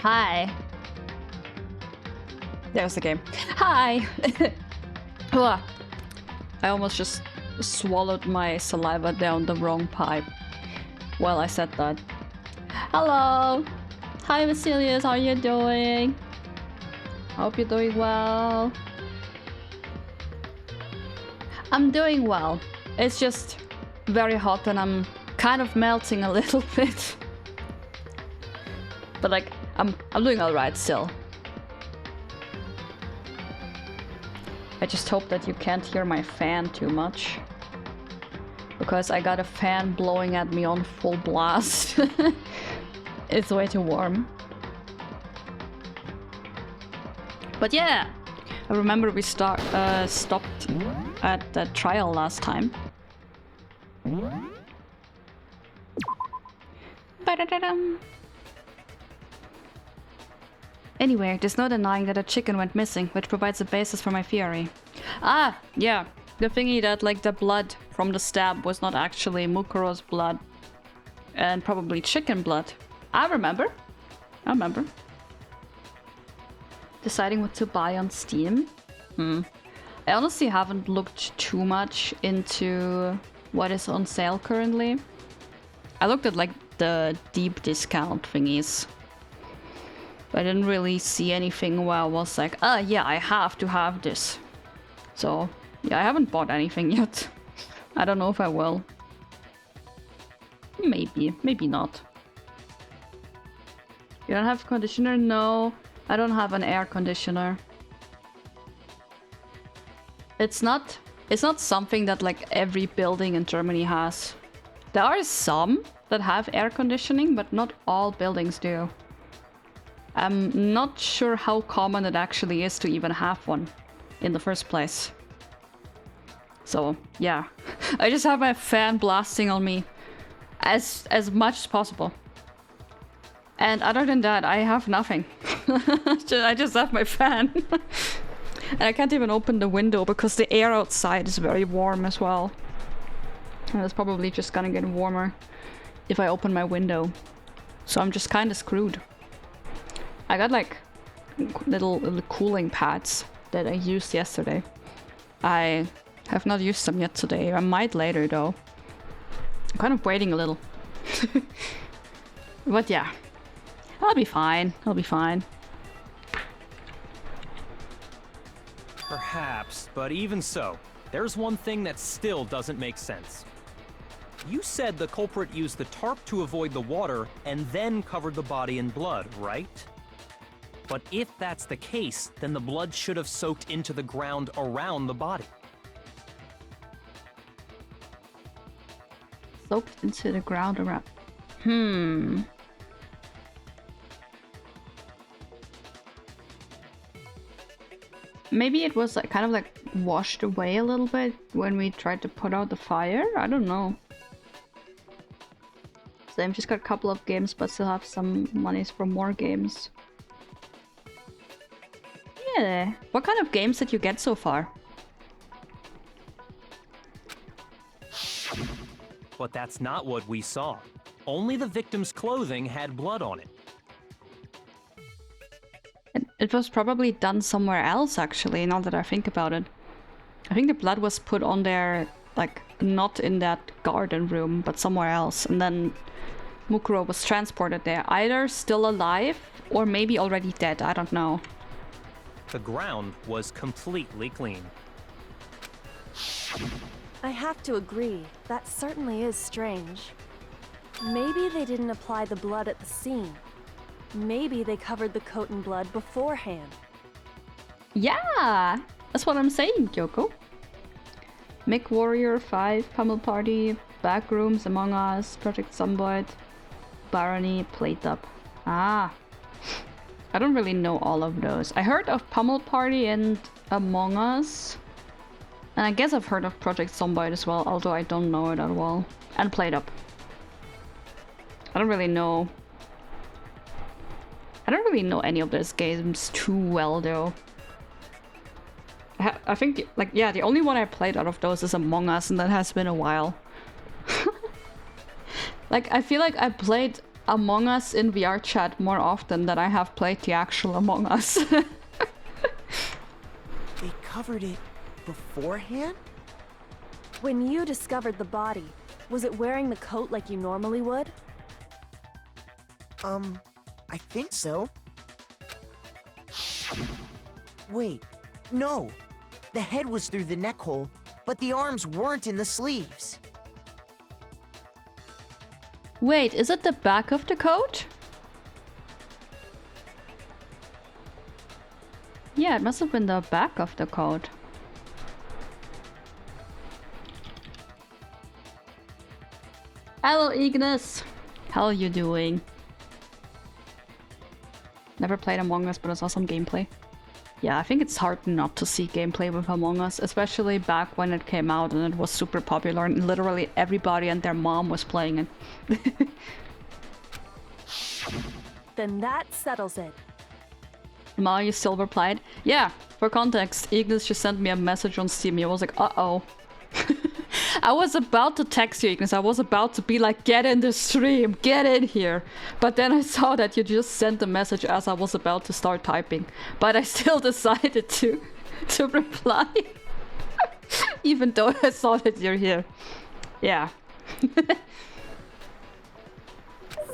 Hi. There's the game. Hi! Ugh. I almost just swallowed my saliva down the wrong pipe while I said that. Hello! Hi Vasilius, how are you doing? Hope you're doing well. I'm doing well. It's just very hot and I'm kind of melting a little bit. But like, I'm doing alright still. I just hope that you can't hear my fan too much. Because I got a fan blowing at me on full blast. It's way too warm. But yeah! I remember we stopped at the trial last time. Ba-da-da-dum. Anyway, there's no denying that a chicken went missing, which provides a basis for my theory. Ah, yeah. The thingy that, like, the blood from the stab was not actually Mukuro's blood. And probably chicken blood. I remember. Deciding what to buy on Steam? I honestly haven't looked too much into what is on sale currently. I looked at, like, the deep discount thingies. I didn't really see anything where I was like, oh yeah, I have to have this. So, yeah, I haven't bought anything yet. I don't know if I will. Maybe, maybe not. You don't have a conditioner? No, I don't have an air conditioner. It's not something that like every building in Germany has. There are some that have air conditioning, but not all buildings do. I'm not sure how common it actually is to even have one in the first place. So, yeah. I just have my fan blasting on me as much as possible. And other than that, I have nothing. I just have my fan. And I can't even open the window because the air outside is very warm as well. And it's probably just gonna get warmer if I open my window. So I'm just kind of screwed. I got like little cooling pads that I used yesterday. I have not used them yet today. I might later though. I'm kind of waiting a little. But yeah, I'll be fine. I'll be fine. Perhaps, but even so, there's one thing that still doesn't make sense. You said the culprit used the tarp to avoid the water and then covered the body in blood, right? But if that's the case, then the blood should have soaked into the ground around the body. Soaked into the ground around... Maybe it was like, kind of like washed away a little bit when we tried to put out the fire? I don't know. So I've just got a couple of games but still have some monies for more games. Yeah. What kind of games did you get so far? But that's not what we saw. Only the victim's clothing had blood on it. It was probably done somewhere else, actually, now that I think about it. I think the blood was put on there, like, not in that garden room, but somewhere else. And then Mukuro was transported there, either still alive or maybe already dead, I don't know. The ground was completely clean. I have to agree, that certainly is strange. Maybe they didn't apply the blood at the scene. Maybe they covered the coat in blood beforehand. Yeah! That's what I'm saying, Kyoko. Mick Warrior 5, Pummel Party, Backrooms, Among Us, Project Zomboid, Barony, Plate Up. Ah. I don't really know all of those. I heard of Pummel Party and Among Us. And I guess I've heard of Project Zomboid as well, although I don't know it at all. And Plate Up. I don't really know any of those games too well, though. I think, like, yeah, the only one I played out of those is Among Us, and that has been a while. Like, I feel like I played Among Us in VR chat more often than I have played the actual Among Us. They covered it beforehand? When you discovered the body, was it wearing the coat like you normally would? I think so. Wait, no. The head was through the neck hole, but the arms weren't in the sleeves. Wait, is it the back of the coat? Yeah, it must have been the back of the coat. Hello, Ignis! How are you doing? Never played Among Us, but I saw some gameplay. Yeah, I think it's hard not to see gameplay with Among Us, especially back when it came out and it was super popular and literally everybody and their mom was playing it. Then that settles it. Ma, you silver plied? Yeah, for context, Ignis just sent me a message on Steam. I was like, uh-oh. I was about to text you, Ignis. I was about to be like, get in the stream, get in here. But then I saw that you just sent the message as I was about to start typing. But I still decided to reply. Even though I saw that you're here. Yeah.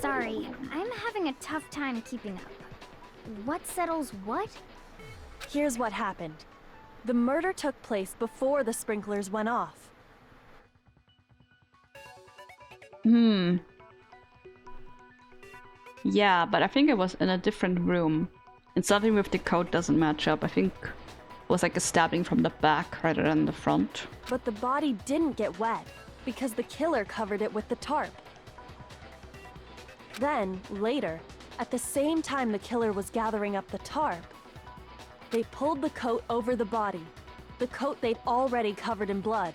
Sorry, I'm having a tough time keeping up. What settles what? Here's what happened. The murder took place before the sprinklers went off. Yeah, but I think it was in a different room. And something with the coat doesn't match up. I think it was like a stabbing from the back rather than the front. But the body didn't get wet because the killer covered it with the tarp. Then, later, at the same time the killer was gathering up the tarp, they pulled the coat over the body, the coat they'd already covered in blood.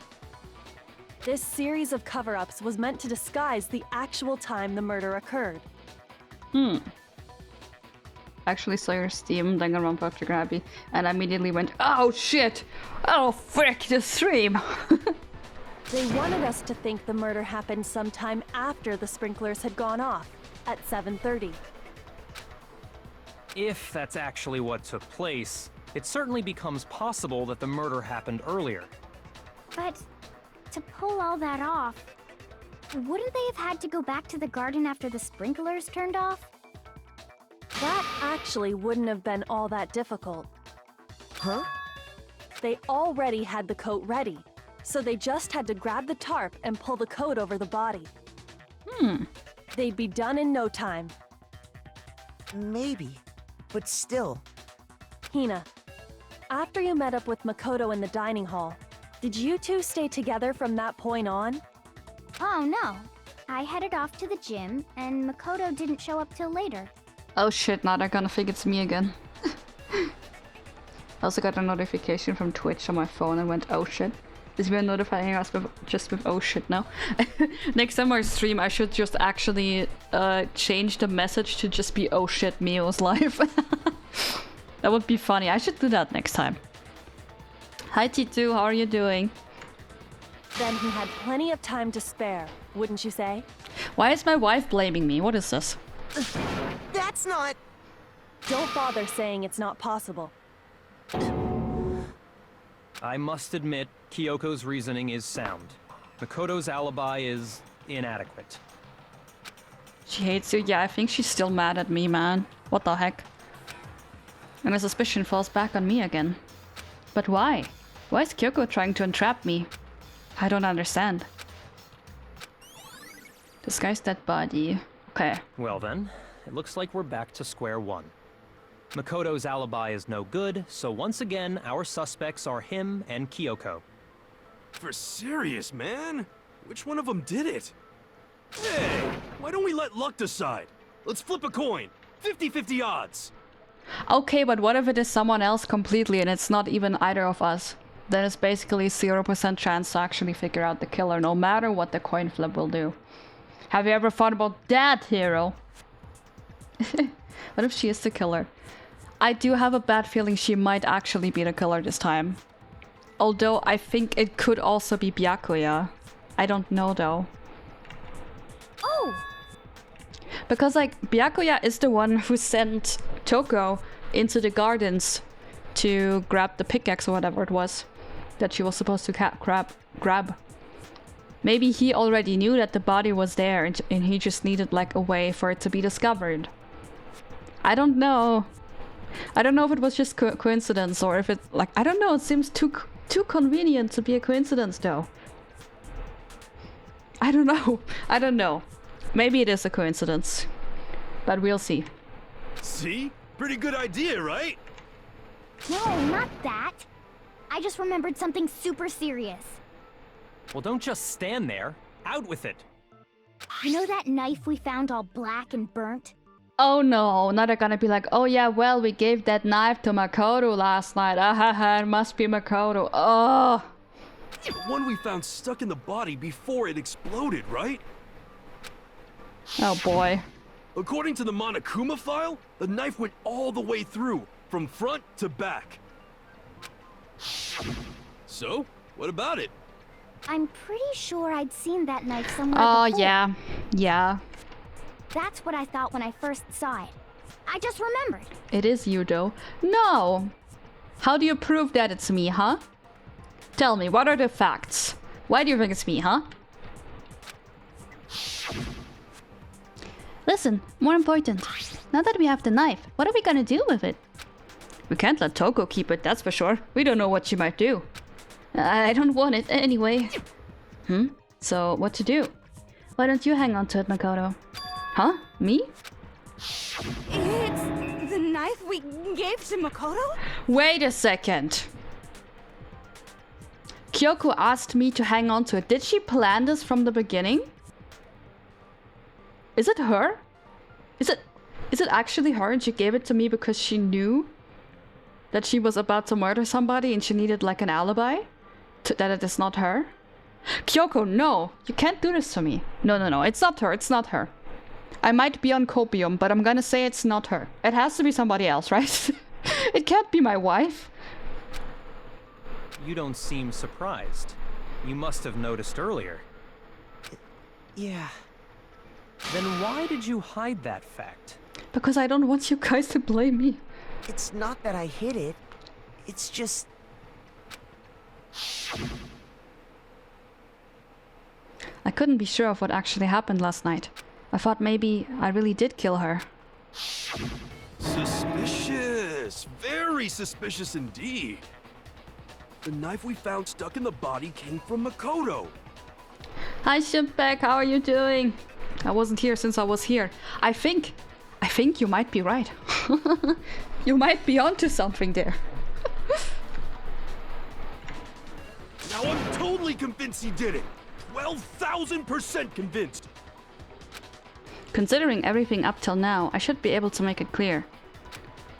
This series of cover-ups was meant to disguise the actual time the murder occurred. Actually saw your Steam Danganronpa to grab you, and I immediately went, oh shit! Oh frick, the stream! They wanted us to think the murder happened sometime after the sprinklers had gone off, at 7:30. If that's actually what took place, it certainly becomes possible that the murder happened earlier. But to pull all that off, wouldn't they have had to go back to the garden after the sprinklers turned off? That actually wouldn't have been all that difficult. Huh? They already had the coat ready, so they just had to grab the tarp and pull the coat over the body. They'd be done in no time. Maybe, but still. Hina, after you met up with Makoto in the dining hall, did you two stay together from that point on? Oh no. I headed off to the gym, and Makoto didn't show up till later. Oh shit, now they're gonna think it's me again. I also got a notification from Twitch on my phone and went, oh shit. Is we notifying us with oh shit now? Next time I stream, I should just actually change the message to just be oh shit, Mio's live. That would be funny. I should do that next time. Hi T2, how are you doing? Then he had plenty of time to spare, wouldn't you say? Why is my wife blaming me? What is this? That's not... Don't bother saying it's not possible. I must admit, Kyoko's reasoning is sound. Makoto's alibi is inadequate. She hates you? Yeah, I think she's still mad at me, man. What the heck? And the suspicion falls back on me again. But why? Why is Kyoko trying to entrap me? I don't understand. Disguise that body. Okay. Well then, it looks like we're back to square one. Makoto's alibi is no good, so once again, our suspects are him and Kyoko. For serious, man? Which one of them did it? Hey, why don't we let luck decide? Let's flip a coin. 50-50 odds. Okay, but what if it is someone else completely and it's not even either of us? Then it's basically 0% chance to actually figure out the killer, no matter what the coin flip will do. Have you ever thought about that, hero? What if she is the killer? I do have a bad feeling she might actually be the killer this time. Although I think it could also be Byakuya. I don't know though. Oh! Because, like, Byakuya is the one who sent Toko into the gardens to grab the pickaxe or whatever it was that she was supposed to grab. Maybe he already knew that the body was there and he just needed, like, a way for it to be discovered. I don't know. I don't know if it was just coincidence or if it, like, I don't know. It seems too convenient to be a coincidence, though. I don't know. I don't know. Maybe it is a coincidence, but we'll see. See? Pretty good idea, right? No, not that. I just remembered something super serious. Well, don't just stand there. Out with it. You know that knife we found all black and burnt? Oh no, now they're gonna be like, oh yeah, well, we gave that knife to Makoto last night. It must be Makoto. Oh. The one we found stuck in the body before it exploded, right? Oh boy. According to the Monokuma file, the knife went all the way through, from front to back. So, what about it? I'm pretty sure I'd seen that knife somewhere before. Yeah. Yeah. That's what I thought when I first saw it. I just remembered. It is you, though. No! How do you prove that it's me, huh? Tell me, what are the facts? Why do you think it's me, huh? Listen, more important. Now that we have the knife, what are we gonna do with it? We can't let Toko keep it, that's for sure. We don't know what she might do. I don't want it anyway. So, what to do? Why don't you hang on to it, Makoto? Huh? Me? It's the knife we gave to Makoto? Wait a second. Kyoko asked me to hang on to it. Did she plan this from the beginning? Is it her? Is it actually her and she gave it to me because she knew that she was about to murder somebody and she needed like an alibi? That it is not her? Kyoko, no! You can't do this to me. No, it's not her, it's not her. I might be on copium, but I'm gonna say it's not her. It has to be somebody else, right? It can't be my wife. You don't seem surprised. You must have noticed earlier. Yeah. Then why did you hide that fact? Because I don't want you guys to blame me. It's not that I hid it. It's just... I couldn't be sure of what actually happened last night. I thought maybe I really did kill her. Suspicious! Very suspicious indeed. The knife we found stuck in the body came from Makoto. Hi Shimpek, how are you doing? I wasn't here since I was here. I think you might be right. You might be onto something there. Now I'm totally convinced he did it. 12,000% convinced. Considering everything up till now, I should be able to make it clear.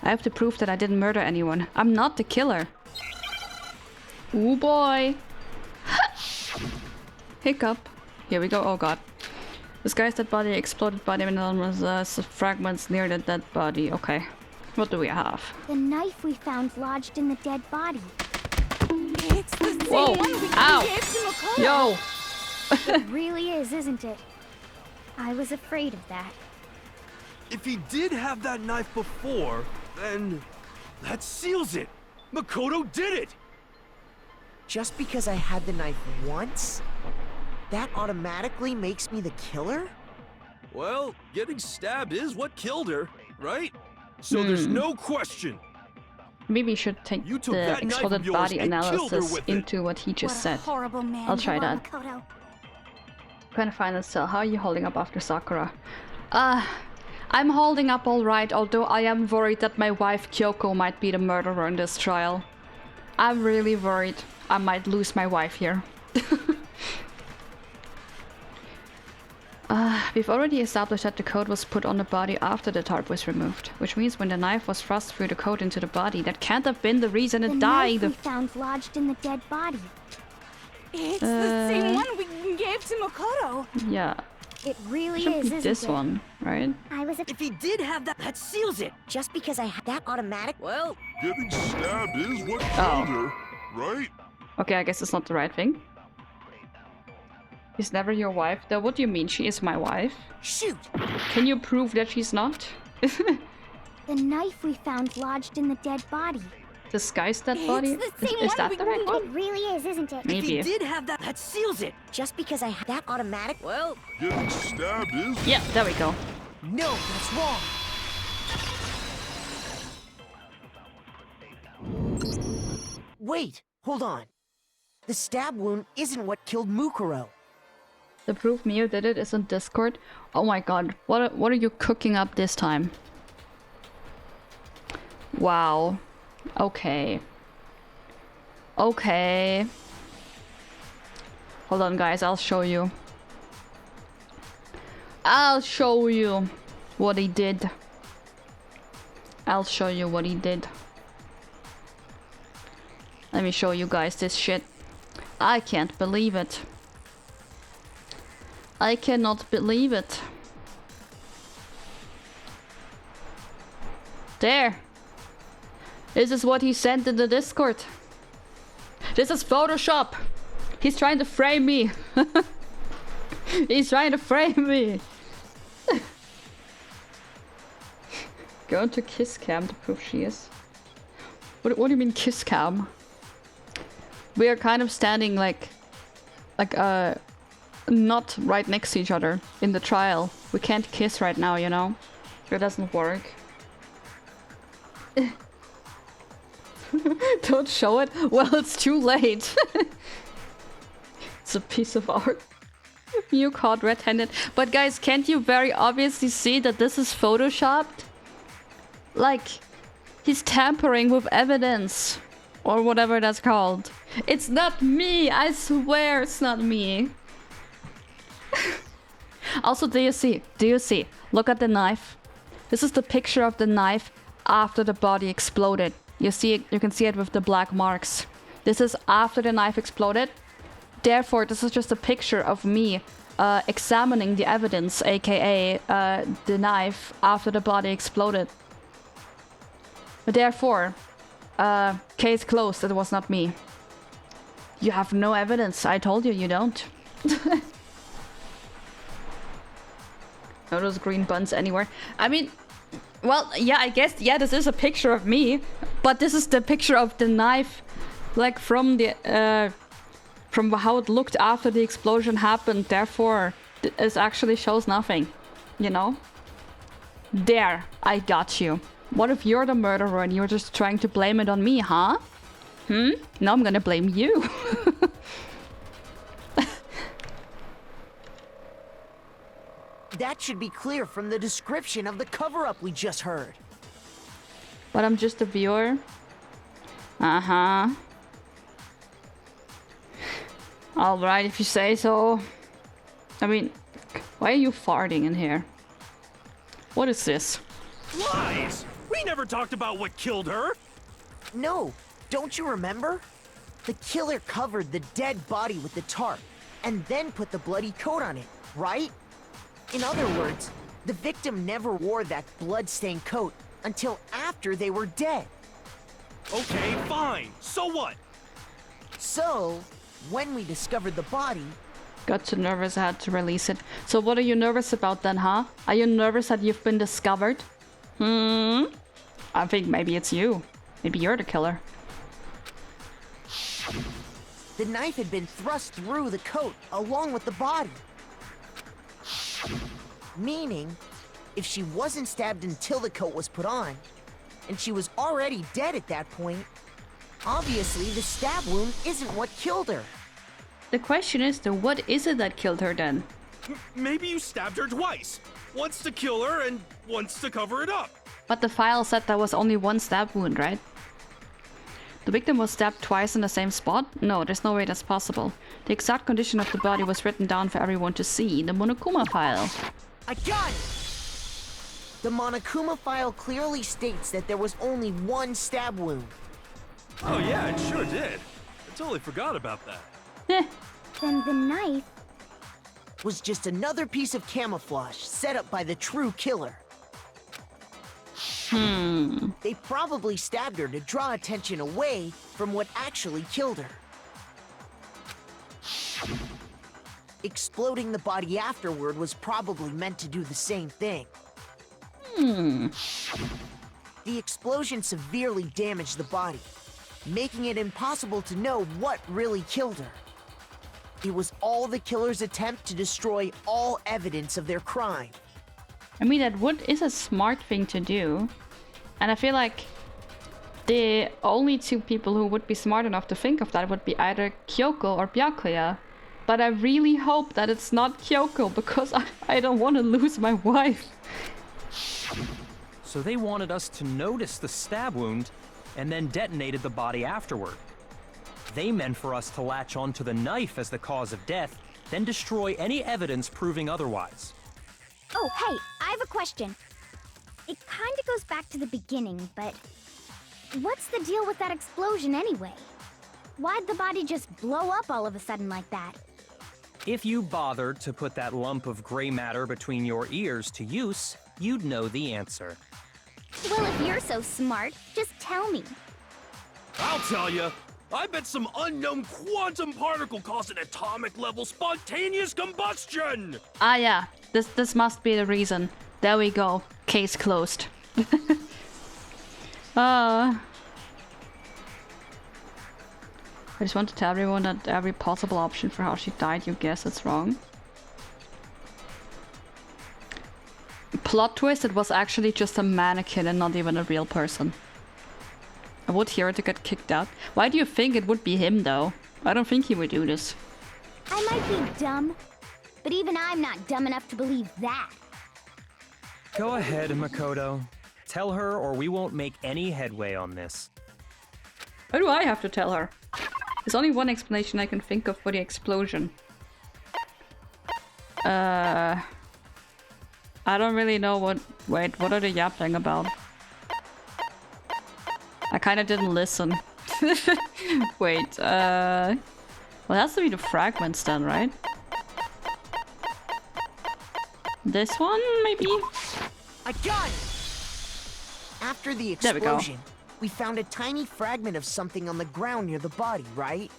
I have to prove that I didn't murder anyone. I'm not the killer. Ooh boy. Hiccup. Here we go. Oh god. This guy's dead body exploded body and enormous fragments near the dead body. Okay. What do we have? The knife we found lodged in the dead body. It's the same Whoa. one we Ow. gave to Makoto. Yo! It really is, isn't it? I was afraid of that. If he did have that knife before, then that seals it. Makoto did it. Just because I had the knife once, that automatically makes me the killer? Well, getting stabbed is what killed her, right? So there's no question. Maybe we should take You took the that knife of exploded yours body and killed her analysis with it. into what he just What a said. horrible man I'll try you are, that. Makoto. Kind of final still. How are you holding up after Sakura? I'm holding up alright, although I am worried that my wife Kyoko might be the murderer in this trial. I'm really worried I might lose my wife here. We've already established that the coat was put on the body after the tarp was removed, which means when the knife was thrust through the coat into the body, that can't have been the reason The it died. knife we found lodged in the dead body. It's the same one we gave to Makoto. Yeah, It really should is, be isn't this it? one, right? I was If he did have that, that seals it. Just because I had that automatic, well, Getting stabbed is what Oh. killed her, right? Okay, I guess it's not the right thing. She's never your wife. Though, what do you mean? She is my wife. Shoot! Can you prove that she's not? The knife we found lodged in the dead body. Disguise that body? It's the same Is one that the right It one? really is, isn't it? Maybe. If he did have that, that seals it. Just because I had that automatic? Well, Getting stabbed is Yeah, there we go. no, that's wrong. Wait, hold on. The stab wound isn't what killed Mukuro. The proof Mio did it is on Discord. Oh my god, what are you cooking up this time? Wow. Okay. Okay. Hold on guys, I'll show you. I'll show you what he did. I'll show you what he did. Let me show you guys this shit. I can't believe it. I cannot believe it. There. This is what he sent in the Discord. This is Photoshop. He's trying to frame me. He's trying to frame me. Go into kiss cam to prove she is. What do you mean kiss cam? We are kind of standing like not right next to each other in the trial. We can't kiss right now, you know? It doesn't work. Don't show it? Well, it's too late. It's a piece of art. You caught red-handed. But guys, can't you very obviously see that this is photoshopped? Like, he's tampering with evidence. Or whatever that's called. It's not me! I swear it's not me. Also, do you see? Do you see? Look at the knife. This is the picture of the knife after the body exploded. You see it, you can see it with the black marks. This is after the knife exploded. Therefore, this is just a picture of me examining the evidence, aka the knife after the body exploded. Therefore, case closed, it was not me. You have no evidence, I told you, you don't. No those green buns anywhere. I mean, well, yeah, I guess, yeah, this is a picture of me, but this is the picture of the knife, like from the, from how it looked after the explosion happened, therefore, it actually shows nothing, you know? There, I got you. What if you're the murderer and you're just trying to blame it on me, huh? Now I'm gonna blame you. That should be clear from the description of the cover-up we just heard. But I'm just a viewer. Uh-huh. Alright, if you say so. I mean, why are you farting in here? What is this? Lies! We never talked about what killed her! No, don't you remember? The killer covered the dead body with the tarp, and then put the bloody coat on it, right? In other words, the victim never wore that blood-stained coat until after they were dead. Okay, fine. So what? So, when we discovered the body... Got too nervous, I had to release it. So what are you nervous about then, huh? Are you nervous that you've been discovered? I think maybe it's you. Maybe you're the killer. The knife had been thrust through the coat along with the body. Meaning, if she wasn't stabbed until the coat was put on, and she was already dead at that point, obviously the stab wound isn't what killed her. The question is though, what is it that killed her then? Maybe you stabbed her twice. Once to kill her and once to cover it up. But the file said there was only one stab wound, right? The victim was stabbed twice in the same spot? No, there's no way that's possible. The exact condition of the body was written down for everyone to see, the Monokuma file. I got it! The Monokuma file clearly states that there was only one stab wound. Oh yeah, it sure did. I totally forgot about that. Then the knife... Was just another piece of camouflage set up by the true killer. They probably stabbed her to draw attention away from what actually killed her. Exploding the body afterward was probably meant to do the same thing. The explosion severely damaged the body, making it impossible to know what really killed her. It was all the killer's attempt to destroy all evidence of their crime. I mean, that is a smart thing to do. And I feel like the only two people who would be smart enough to think of that would be either Kyoko or Byakuya. But I really hope that it's not Kyoko, because I don't want to lose my wife. So they wanted us to notice the stab wound and then detonated the body afterward. They meant for us to latch onto the knife as the cause of death, then destroy any evidence proving otherwise. Oh, hey, I have a question. It kinda goes back to the beginning, but what's the deal with that explosion anyway? Why'd the body just blow up all of a sudden like that? If you bothered to put that lump of gray matter between your ears to use, you'd know the answer. Well, if you're so smart, just tell me. I'll tell you. I bet some unknown quantum particle caused an atomic level spontaneous combustion! Ah yeah, this must be the reason. There we go. Case closed. I just want to tell everyone that every possible option for how she died, you guess it's wrong. Plot twist, it was actually just a mannequin and not even a real person. I would hear her to get kicked out. Why do you think it would be him though? I don't think he would do this. I might be dumb, but even I'm not dumb enough to believe that. Go ahead, Makoto. Tell her or we won't make any headway on this. Why do I have to tell her? There's only one explanation I can think of for the explosion. I don't really know what... Wait, what are they yapping about? I kinda didn't listen. Wait, well, it has to be the fragments then, right? This one, maybe? I got it! After the There we go. explosion, we found a tiny fragment of something on the ground near the body, right?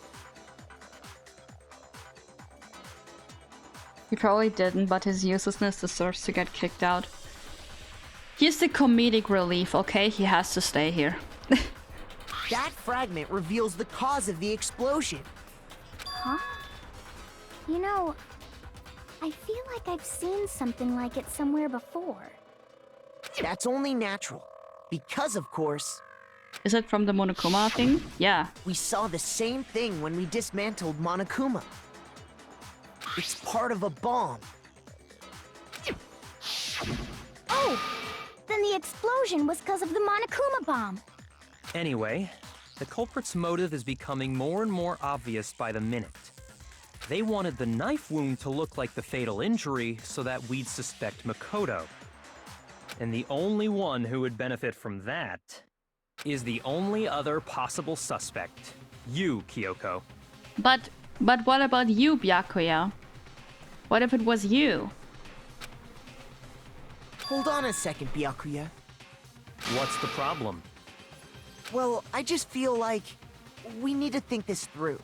He probably didn't, but his uselessness deserves to get kicked out. He's the comedic relief, okay? He has to stay here. That fragment reveals the cause of the explosion. Huh? You know, I feel like I've seen something like it somewhere before. That's only natural. Because, of course, Is it from the Monokuma thing? Yeah. we saw the same thing when we dismantled Monokuma. It's part of a bomb. Oh! Then the explosion was because of the Monokuma bomb. Anyway, the culprit's motive is becoming more and more obvious by the minute. They wanted the knife wound to look like the fatal injury so that we'd suspect Makoto. And the only one who would benefit from that is the only other possible suspect. You, Kyoko. But what about you, Byakuya? What if it was you? Hold on a second, Byakuya. What's the problem? Well, I just feel like we need to think this through.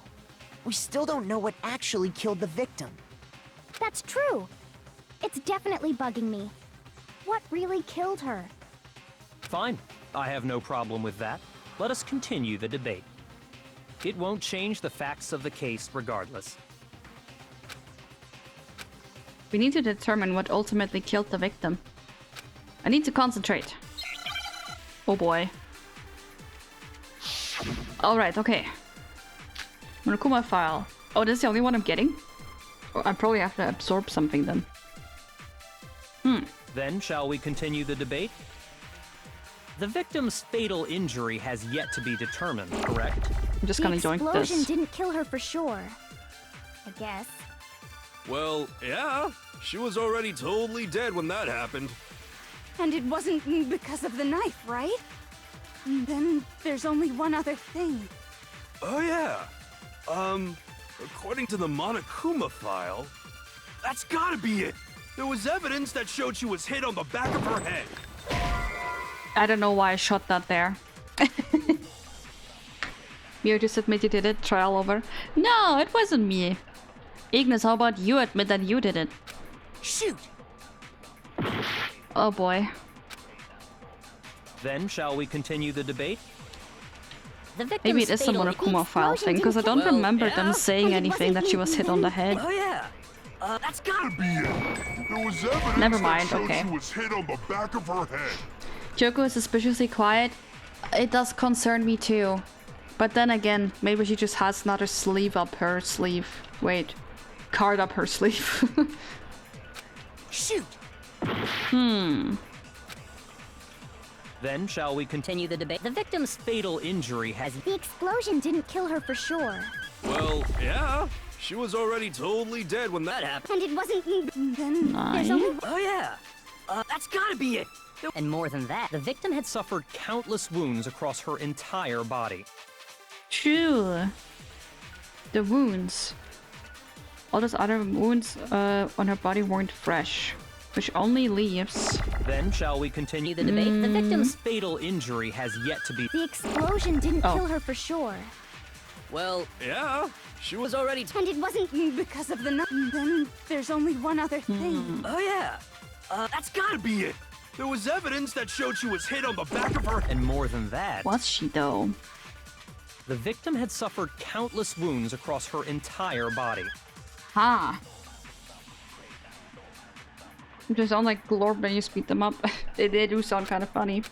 We still don't know what actually killed the victim. That's true. It's definitely bugging me. What really killed her? Fine. I have no problem with that. Let us continue the debate. It won't change the facts of the case regardless. We need to determine what ultimately killed the victim. I need to concentrate. Oh boy. Alright, okay. Monokuma file. Oh, this is the only one I'm getting? Oh, I probably have to absorb something then. Then, shall we continue the debate? The victim's fatal injury has yet to be determined, correct? I'm just The gonna join explosion this. didn't kill her for sure. I guess. Well, yeah. She was already totally dead when that happened. And it wasn't because of the knife, right? And then there's only one other thing. Oh, yeah. According to the Monokuma file, that's gotta be it. There was evidence that showed she was hit on the back of her head. I don't know why I shot that there. Mio just admitted it, trial over. No, it wasn't me. Ignis, how about you admit that you did it? Shoot! Oh boy. Then shall we continue the debate? The victim's Maybe it is some fatal Monokuma file explosion thing, because I don't didn't remember kill- them saying anything that she was hit on the head. Oh yeah. That's gotta be it. There was evidence Never mind, that showed okay. she was hit on the back of her head. Kyoko is suspiciously quiet. It does concern me too. But then again, maybe she just has another sleeve up her sleeve. Wait. Card up her sleeve. Shoot! Then shall we continue the debate? The victim's fatal injury has... The explosion didn't kill her for sure. Well, yeah. She was already totally dead when that happened. And it wasn't... Then Nice. Oh yeah. That's gotta be it. And more than that, the victim had suffered countless wounds across her entire body. True. The wounds. All those other wounds on her body weren't fresh. Which only leaves... Then shall we continue the debate? The victim's fatal injury has yet to be... The explosion didn't Oh. kill her for sure. Well, yeah. She was already... and it wasn't because of the knife. Then there's only one other thing. Oh yeah. That's gotta be it. There was evidence that showed she was hit on the back of her... And more than that, Was she though? the victim had suffered countless wounds across her entire body. Ha! They sound like glorp when you speed them up. they do sound kind of funny.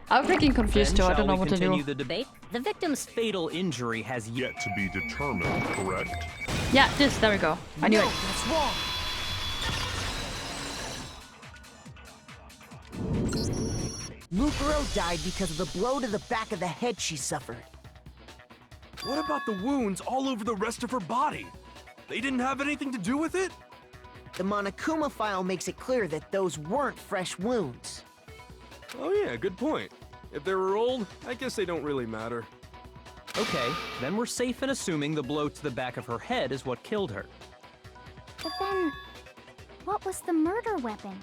I'm freaking confused too, Then I don't shall know we what to continue do. the debate? The victim's fatal injury has yet... Yet to be determined, correct? Yeah, there we go. I knew No, it. that's wrong. Mukuro died because of the blow to the back of the head she suffered. What about the wounds all over the rest of her body? They didn't have anything to do with it? The Monokuma file makes it clear that those weren't fresh wounds. Oh yeah, good point. If they were old, I guess they don't really matter. Okay, then we're safe in assuming the blow to the back of her head is what killed her. But then, what was the murder weapon?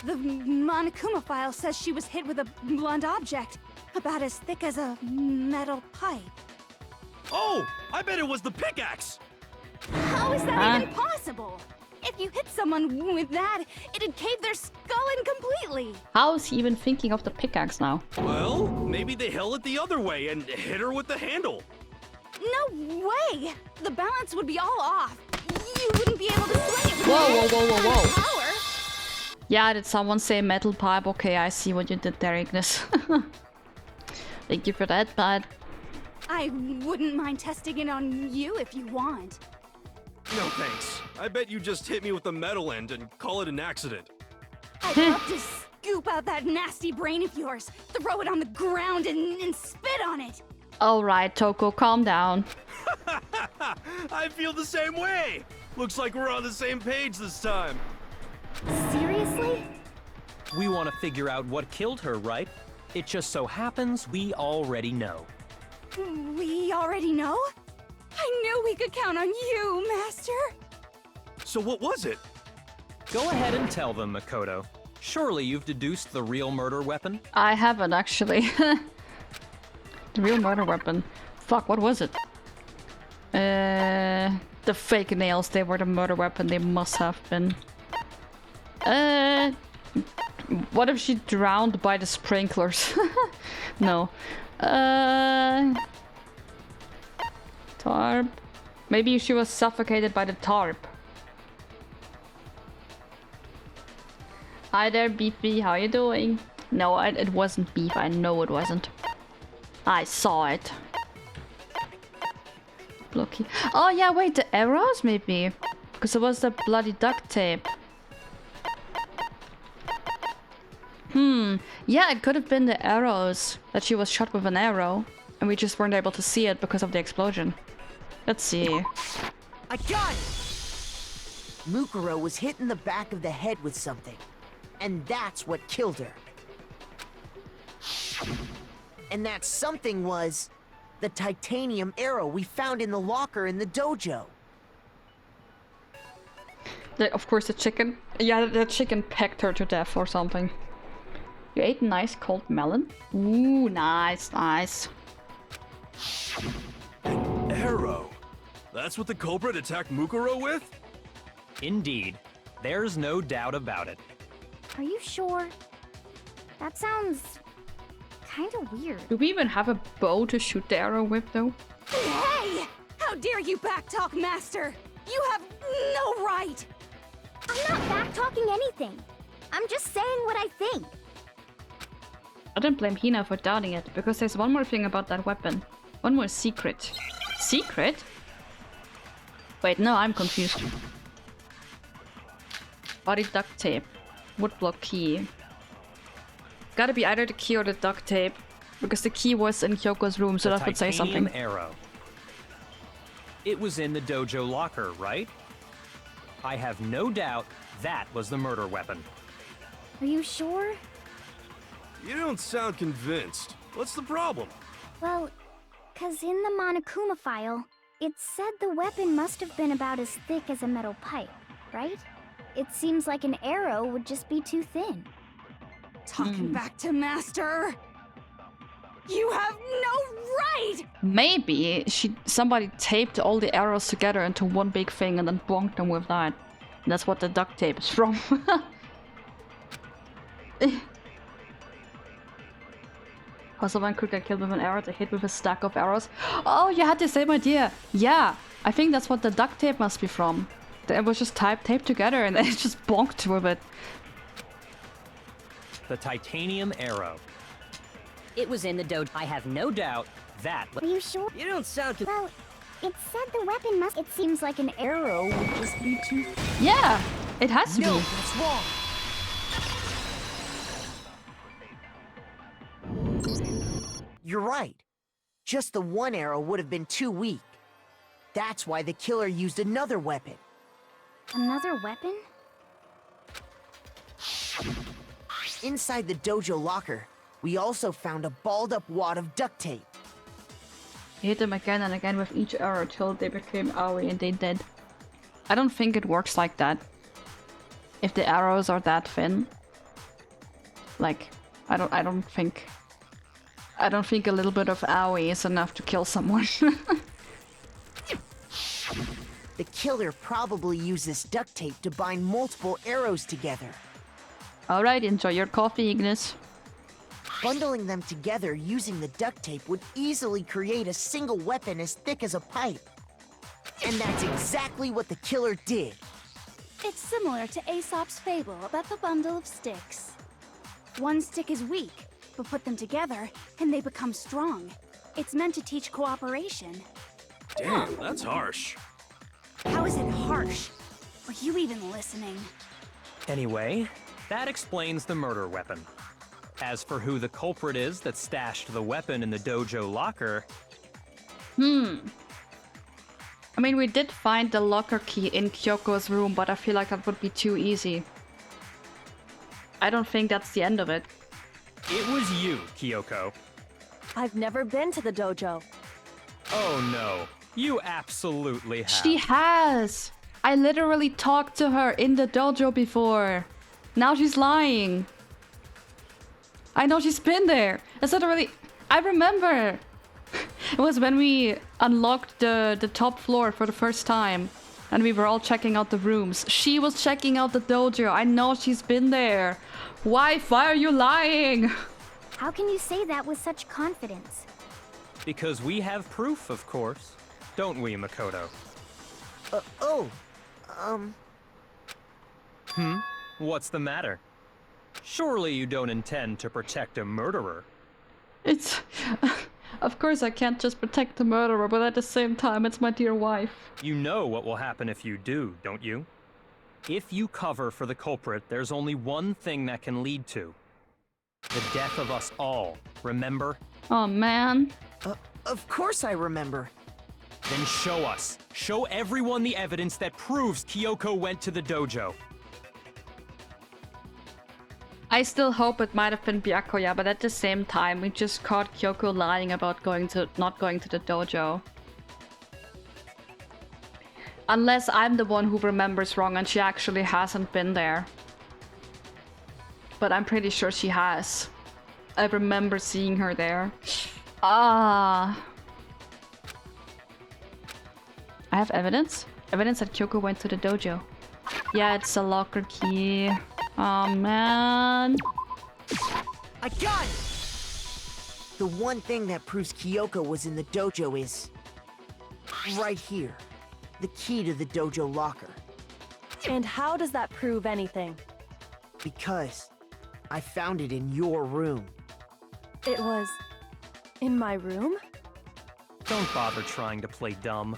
The Monokuma file says she was hit with a blunt object, about as thick as a metal pipe. Oh, I bet it was the pickaxe! How is that even possible? If you hit someone with that, it'd cave their skull in completely. How is he even thinking of the pickaxe now? Well, maybe they held it the other way and hit her with the handle. No way! The balance would be all off. You wouldn't be able to swing it with Whoa, any whoa, whoa, whoa, kind of whoa. power. Yeah, did someone say metal pipe? Okay, I see what you did there, Ignis. Thank you for that, but... I wouldn't mind testing it on you if you want. No thanks. I bet you just hit me with the metal end and call it an accident. I'd love to scoop out that nasty brain of yours, throw it on the ground, and spit on it. Alright, Toko, calm down. I feel the same way! Looks like we're on the same page this time. Seriously? We want to figure out what killed her, right? It just so happens we already know. We already know? I knew we could count on you, Master. So what was it? Go ahead and tell them, Makoto. Surely you've deduced the real murder weapon? I haven't, actually. The real murder weapon. Fuck, what was it? The fake nails, they were the murder weapon, they must have been. What if she drowned by the sprinklers? No. Tarp. Maybe she was suffocated by the tarp. Hi there, Beefy. How you doing? No, it wasn't beef. I know it wasn't. I saw it. Blocky. Oh yeah, wait, the arrows maybe, because it was the bloody duct tape. Yeah, it could have been the arrows, that she was shot with an arrow, and we just weren't able to see it because of the explosion. Let's see. I got it! Mukuro was hit in the back of the head with something, and that's what killed her. And that something was the titanium arrow we found in the locker in the dojo. Of course, the chicken. Yeah, the chicken pecked her to death or something. You ate a nice cold melon? Ooh, nice, nice. Arrow. That's what the culprit attacked Mukuro with? Indeed. There's no doubt about it. Are you sure? That sounds kind of weird. Do we even have a bow to shoot the arrow with, though? Hey! How dare you backtalk, Master? You have no right! I'm not back-talking anything. I'm just saying what I think. I don't blame Hina for doubting it, because there's one more thing about that weapon. One more secret. Secret? Wait, no, I'm confused. Body duct tape. Woodblock key. Gotta be either the key or the duct tape. Because the key was in Kyoko's room, so The that would say something. titanium arrow. It was in the dojo locker, right? I have no doubt that was the murder weapon. Are you sure? You don't sound convinced. What's the problem? Well, 'cause in the Monokuma file, it said the weapon must have been about as thick as a metal pipe, right? It seems like an arrow would just be too thin. Talking back to Master! You have no right! Maybe somebody taped all the arrows together into one big thing and then bonked them with that. And that's what the duct tape is from. How someone could get killed with an arrow to hit with a stack of arrows. Oh, you had the same idea. Yeah, I think that's what the duct tape must be from. It was just taped together and then it just bonked with it. The titanium arrow. It was in the dojo. I have no doubt that. Are you sure? You don't sound. Well, it said the weapon must. It seems like an arrow would just be too. Yeah, it has to No, be. that's wrong. You're right. Just the one arrow would have been too weak. That's why the killer used another weapon. Another weapon? Inside the dojo locker, we also found a balled-up wad of duct tape. Hit them again and again with each arrow till they became Aoi and they did. I don't think it works like that. If the arrows are that thin. Like, I don't think a little bit of Aoi is enough to kill someone. The killer probably used this duct tape to bind multiple arrows together. Alright, enjoy your coffee, Ignis. Bundling them together using the duct tape would easily create a single weapon as thick as a pipe. And that's exactly what the killer did. It's similar to Aesop's fable about the bundle of sticks. One stick is weak, but put them together and they become strong. It's meant to teach cooperation. Damn, that's harsh. How is it harsh? Are you even listening? Anyway, that explains the murder weapon. As for who the culprit is that stashed the weapon in the dojo locker... I mean, we did find the locker key in Kyoko's room, but I feel like that would be too easy. I don't think that's the end of it. It was you, Kyoko. I've never been to the dojo. Oh no, you absolutely have. She has! I literally talked to her in the dojo before. Now she's lying. I know she's been there. It's literally... I remember. It was when we unlocked the top floor for the first time. And we were all checking out the rooms. She was checking out the dojo. I know she's been there. Why are you lying? How can you say that with such confidence? Because we have proof, of course. Don't we, Makoto? What's the matter? Surely you don't intend to protect a murderer. It's... Of course I can't just protect the murderer, but at the same time, it's my dear wife. You know what will happen if you do, don't you? If you cover for the culprit, there's only one thing that can lead to. The death of us all, remember? Oh man. Of course I remember. Then show us. Show everyone the evidence that proves Kyoko went to the dojo. I still hope it might have been Byakuya, but at the same time, we just caught Kyoko lying about not going to the dojo. Unless I'm the one who remembers wrong and she actually hasn't been there. But I'm pretty sure she has. I remember seeing her there. Ah. I have evidence. Evidence that Kyoko went to the dojo. Yeah, it's a locker key. Oh, man. I got it! The one thing that proves Kyoko was in the dojo is... right here. The key to the dojo locker. And how does that prove anything? Because I found it in your room. It was in my room? Don't bother trying to play dumb.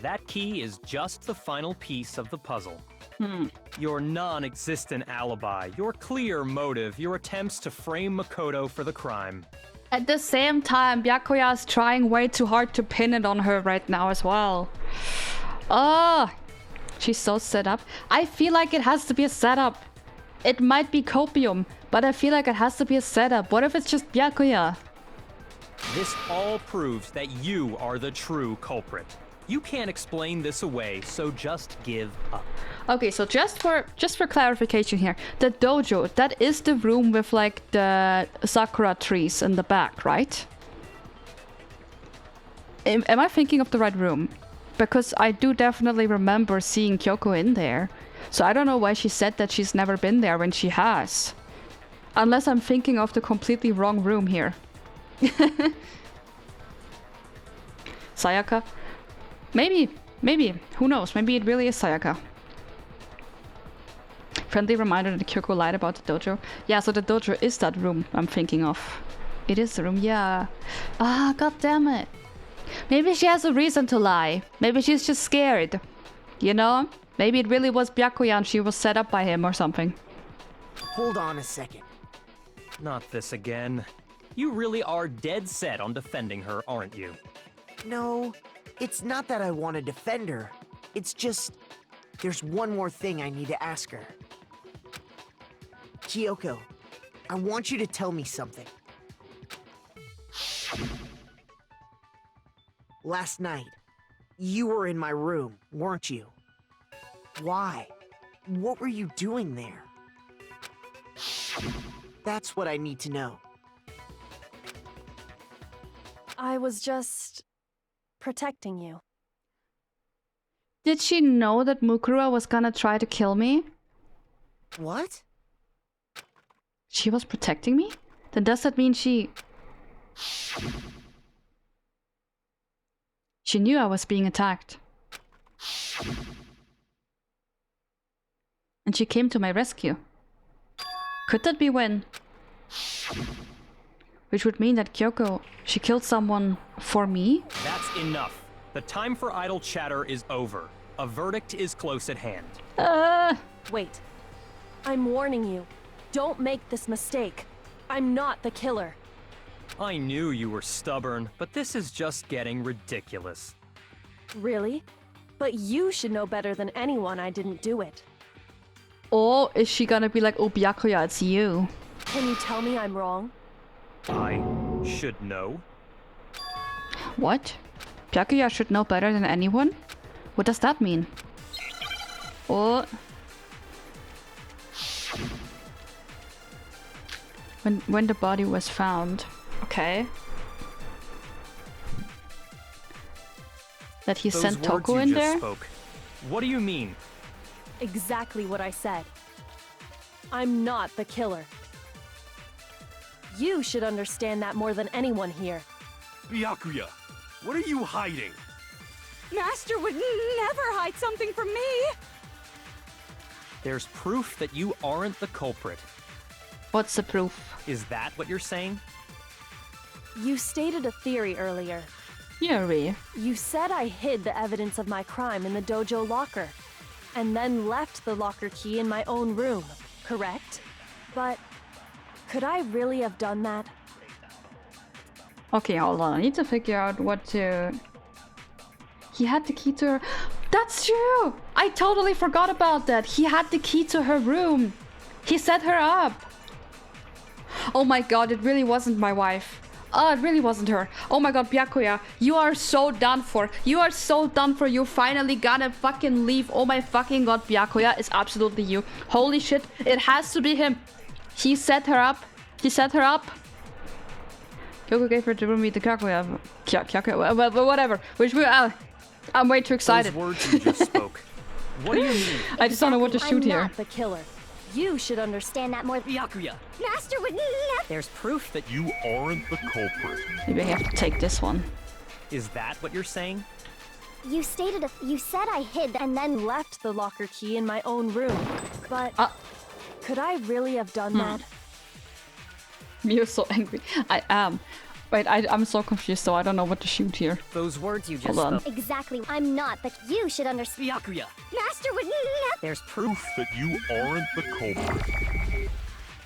That key is just the final piece of the puzzle. Your non-existent alibi, your clear motive, your attempts to frame Makoto for the crime. At the same time, Byakuya is trying way too hard to pin it on her right now as well. Ah, she's so set up. I feel like it has to be a setup. It might be copium, but I feel like it has to be a setup. What if it's just Byakuya? This all proves that you are the true culprit. You can't explain this away, so just give up. Okay, so just for clarification here, the dojo, that is the room with like the sakura trees in the back, right? Am I thinking of the right room? Because I do definitely remember seeing Kyoko in there. So I don't know why she said that she's never been there when she has. Unless I'm thinking of the completely wrong room here. Sayaka? Maybe. Who knows? Maybe it really is Sayaka. Friendly reminder that Kyoko lied about the dojo. Yeah, so the dojo is that room I'm thinking of. It is the room, yeah. Ah, god damn it. Maybe she has a reason to lie. Maybe she's just scared. You know? Maybe it really was Byakuya and she was set up by him or something. Hold on a second. Not this again. You really are dead set on defending her, aren't you? No, it's not that I want to defend her. It's just... there's one more thing I need to ask her. Kyoko, I want you to tell me something. Last night, you were in my room, weren't you? Why? What were you doing there? That's what I need to know. I was just protecting you. Did she know that Mukuro was gonna try to kill me? What? She was protecting me? Then does that mean she knew I was being attacked? And she came to my rescue. Could that be when? Which would mean that Kyoko, she killed someone for me? That's enough. The time for idle chatter is over. A verdict is close at hand. Wait. I'm warning you. Don't make this mistake. I'm not the killer. I knew you were stubborn, but this is just getting ridiculous. Really? But you should know better than anyone I didn't do it. Or is she gonna be like, oh Byakuya, it's you? Can you tell me I'm wrong? I should know. What? Byakuya should know better than anyone? What does that mean? Oh. When the body was found. Okay. That he Those sent words Toko you in just there? spoke. What do you mean? Exactly what I said. I'm not the killer. You should understand that more than anyone here. Byakuya, what are you hiding? Master would never hide something from me! There's proof that you aren't the culprit. What's the proof? Is that what you're saying? You stated a theory earlier. Yuri. You said I hid the evidence of my crime in the dojo locker, and then left the locker key in my own room, correct? But could I really have done that? Okay, hold on. I need to figure out what to... He had the key to her... That's true! I totally forgot about that. He had the key to her room. He set her up. Oh my god, it really wasn't my wife. Oh, it really wasn't her. Oh my god, Byakuya, you are so done for. You are so done for. You finally gotta fucking leave. Oh my fucking god, Byakuya, it's absolutely you. Holy shit, it has to be him. He set her up. He set her up. Kyoko gave her to meet the Kyakuya. Kyakuya, well, whatever. Which we... I'm way too excited. Those words you just spoke. What do you mean? I just don't know what to shoot I'm here. not the killer. You should understand that more. Byakuya, Master would never. there's proof that You aren't the culprit. Maybe I have to take this one. Is that what you're saying? You said I hid And then left the locker key in my own room. But could I really have done that? You're so angry. I am. Wait, I'm so confused, so I don't know what to shoot here. those words you just Hold on. spoke. exactly. I'm not, but you should understand. Byakuya, Master would never. there's proof. Proof that you aren't the culprit.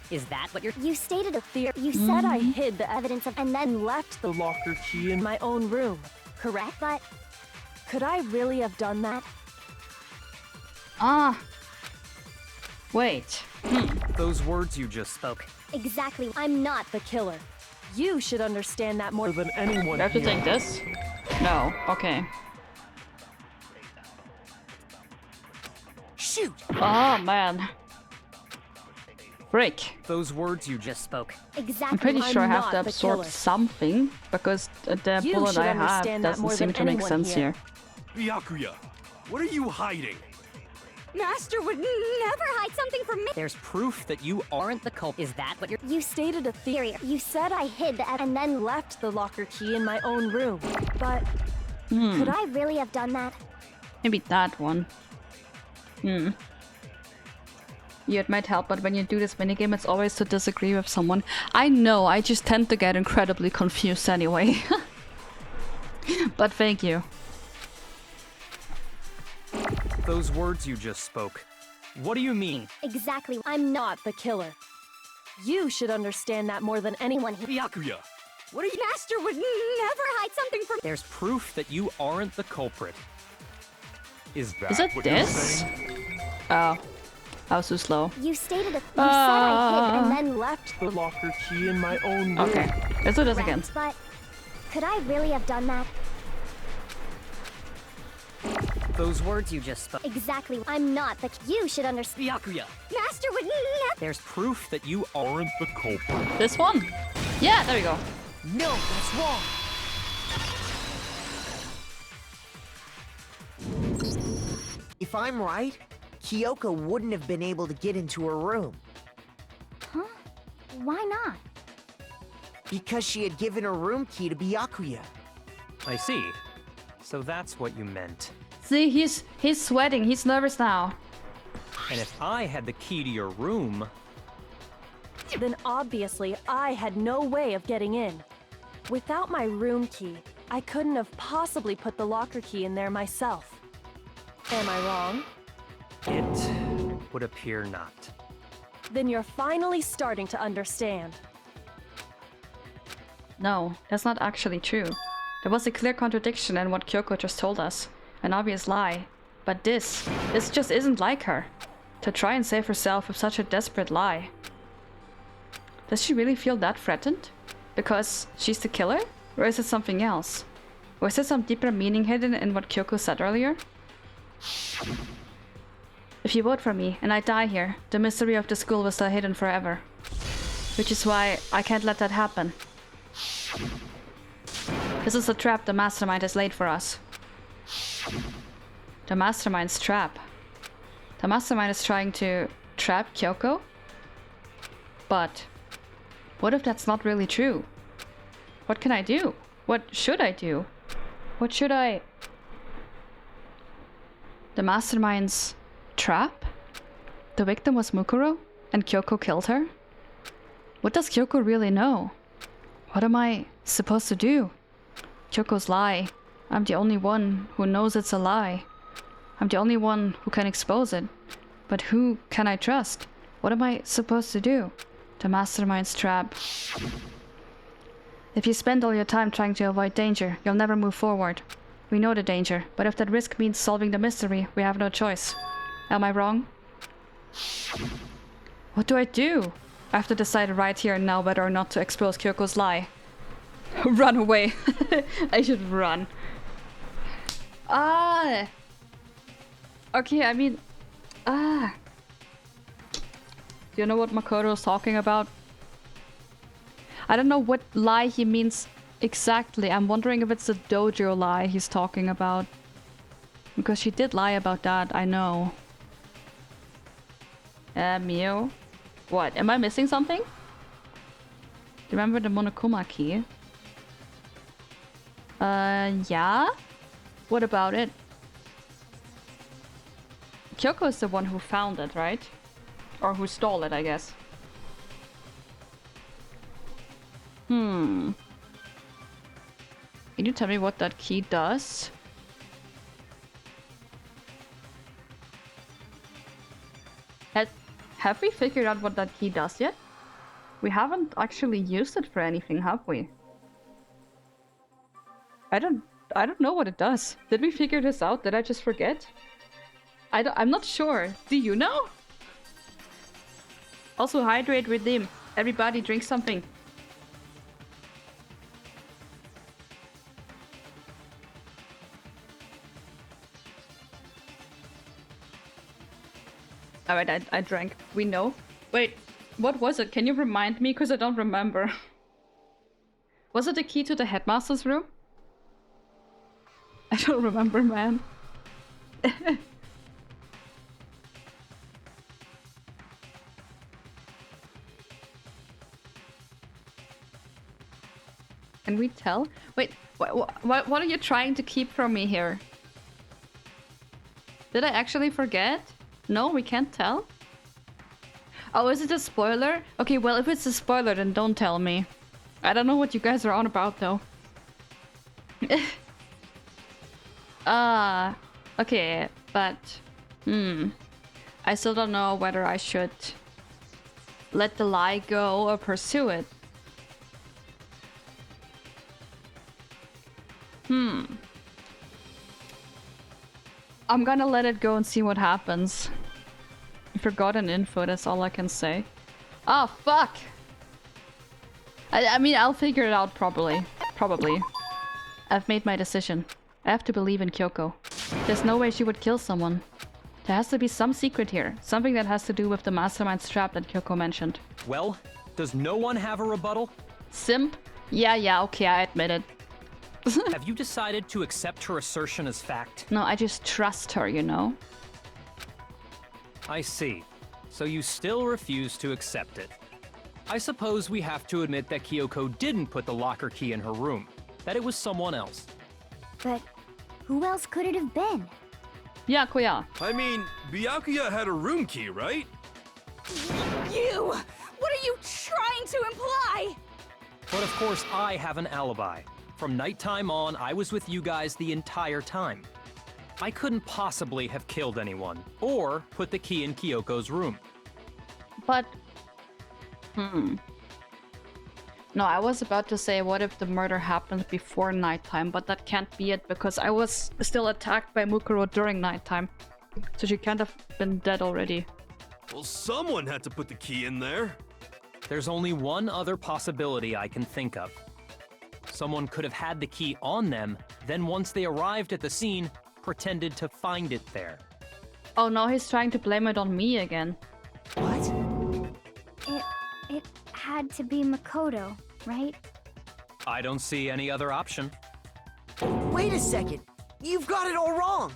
Is that what you're? You stated a theory. You said I hid the Evidence of, and then left the locker key in my own room. Correct? but Could I really have done that? Ah. Wait. Those words you just Spoke. exactly. I'm not the killer. You should understand that more than anyone Do I have to here. take this? No. Okay. Shoot! Oh, man. Break. Those words you just Just spoke. Exactly. I'm pretty sure I I'm have to not the absorb killer. something, because the You bullet should I have understand that doesn't more seem than to make anyone sense here. here. Byakuya, what are you hiding? Master would never hide something from me. There's proof that you aren't the culprit. Is that what you're? You stated a theory. You said I hid and then left the locker key in my own room. But Could I really have done that? Maybe that one. Yeah, it might help, but when you do this minigame, it's always to disagree with someone. I know, I just tend to get incredibly confused anyway. But thank you. Those words you just spoke. What do you mean? Exactly. I'm not the killer. You should understand that more than anyone here. Byakuya, what are you? Master would never hide something from. There's proof that you aren't the culprit. Is that Is it what you're this? saying? Oh. I was too slow. You stated you said I hid and then Left the locker key in my own room. Okay. Let's do this again. left, but could I really have done that? Those words you just spoke. Exactly. I'm not, but you should understand. Byakuya, Master would never. there's proof that you Aren't the culprit. This one? Yeah, there we go. No, that's wrong. If I'm right, Kyoko wouldn't have been able to get into her room Huh? Why not? because she had given her room key to Byakuya. I see. So that's what you meant. See, he's sweating. He's nervous now. And if I had the key to your room, Then obviously I had no way of getting in. Without my room key, I couldn't have possibly put the locker key in there myself. Am I wrong? it would appear not. Then you're finally starting to understand. No, that's not actually true. There was a clear contradiction in what Kyoko just told us. An obvious lie. But this just isn't like her. To try and save herself with such a desperate lie. Does she really feel that threatened? Because she's the killer? Or is it something else? Or is there some deeper meaning hidden in what Kyoko said earlier? If you vote for me and I die here, the mystery of the school will stay hidden forever. Which is why I can't let that happen. This is a trap the mastermind has laid for us. The mastermind's trap. The mastermind is trying to trap Kyoko? But what if that's not really true? What can I do? What should I do? What should I... The mastermind's trap? The victim was Mukuro and Kyoko killed her? What does Kyoko really know? What am I supposed to do? Kyoko's lie. I'm the only one who knows it's a lie. I'm the only one who can expose it. But who can I trust? What am I supposed to do? The mastermind's trap. If you spend all your time trying to avoid danger, you'll never move forward. We know the danger, but if that risk means solving the mystery, we have no choice. Am I wrong? What do? I have to decide right here and now whether or not to expose Kyoko's lie. Run away. I should run. Okay, I mean... Do you know what Makoto is talking about? I don't know what lie he means exactly. I'm wondering if it's the dojo lie he's talking about. Because she did lie about that, I know. Mew. What? Am I missing something? Remember the Monokuma key? Yeah? What about it? Kyoko is the one who found it, right? Or who stole it, I guess. Can you tell me what that key does? Have we figured out what that key does yet? We haven't actually used it for anything, have we? I don't know what it does. Did we figure this out? Did I just forget? I'm not sure. Do you know? Also, hydrate, redeem. Everybody drink something. Alright, I drank. We know. Wait, what was it? Can you remind me? Because I don't remember. Was it the key to the headmaster's room? I don't remember, man. Can we tell? Wait, what are you trying to keep from me here? Did I actually forget? No, we can't tell? Oh, is it a spoiler? Okay, well, if it's a spoiler, then don't tell me. I don't know what you guys are on about, though. Okay, but... I still don't know whether I should let the lie go or pursue it. I'm gonna let it go and see what happens. Forgotten info, that's all I can say. Oh, fuck! I mean, I'll figure it out probably. Probably. I've made my decision. I have to believe in Kyoko. There's no way she would kill someone. There has to be some secret here. Something that has to do with the mastermind trap that Kyoko mentioned. Well, does no one have a rebuttal? Simp? Yeah, okay, I admit it. Have you decided to accept her assertion as fact? No, I just trust her, you know? I see. So you still refuse to accept it. I suppose we have to admit that Kyoko didn't put the locker key in her room. That it was someone else. But who else could it have been? Byakuya. I mean, Byakuya had a room key, right? You! What are you trying to imply? But of course, I have an alibi. From nighttime on, I was with you guys the entire time. I couldn't possibly have killed anyone, or put the key in Kyoko's room. But... No, I was about to say, what if the murder happened before nighttime, but that can't be it, because I was still attacked by Mukuro during nighttime. So she can't have been dead already. Well, someone had to put the key in there. There's only one other possibility I can think of. Someone could have had the key on them, then once they arrived at the scene, pretended to find it there. Oh no, he's trying to blame it on me again. What? It had to be Makoto, right? I don't see any other option. Wait a second. You've got it all wrong.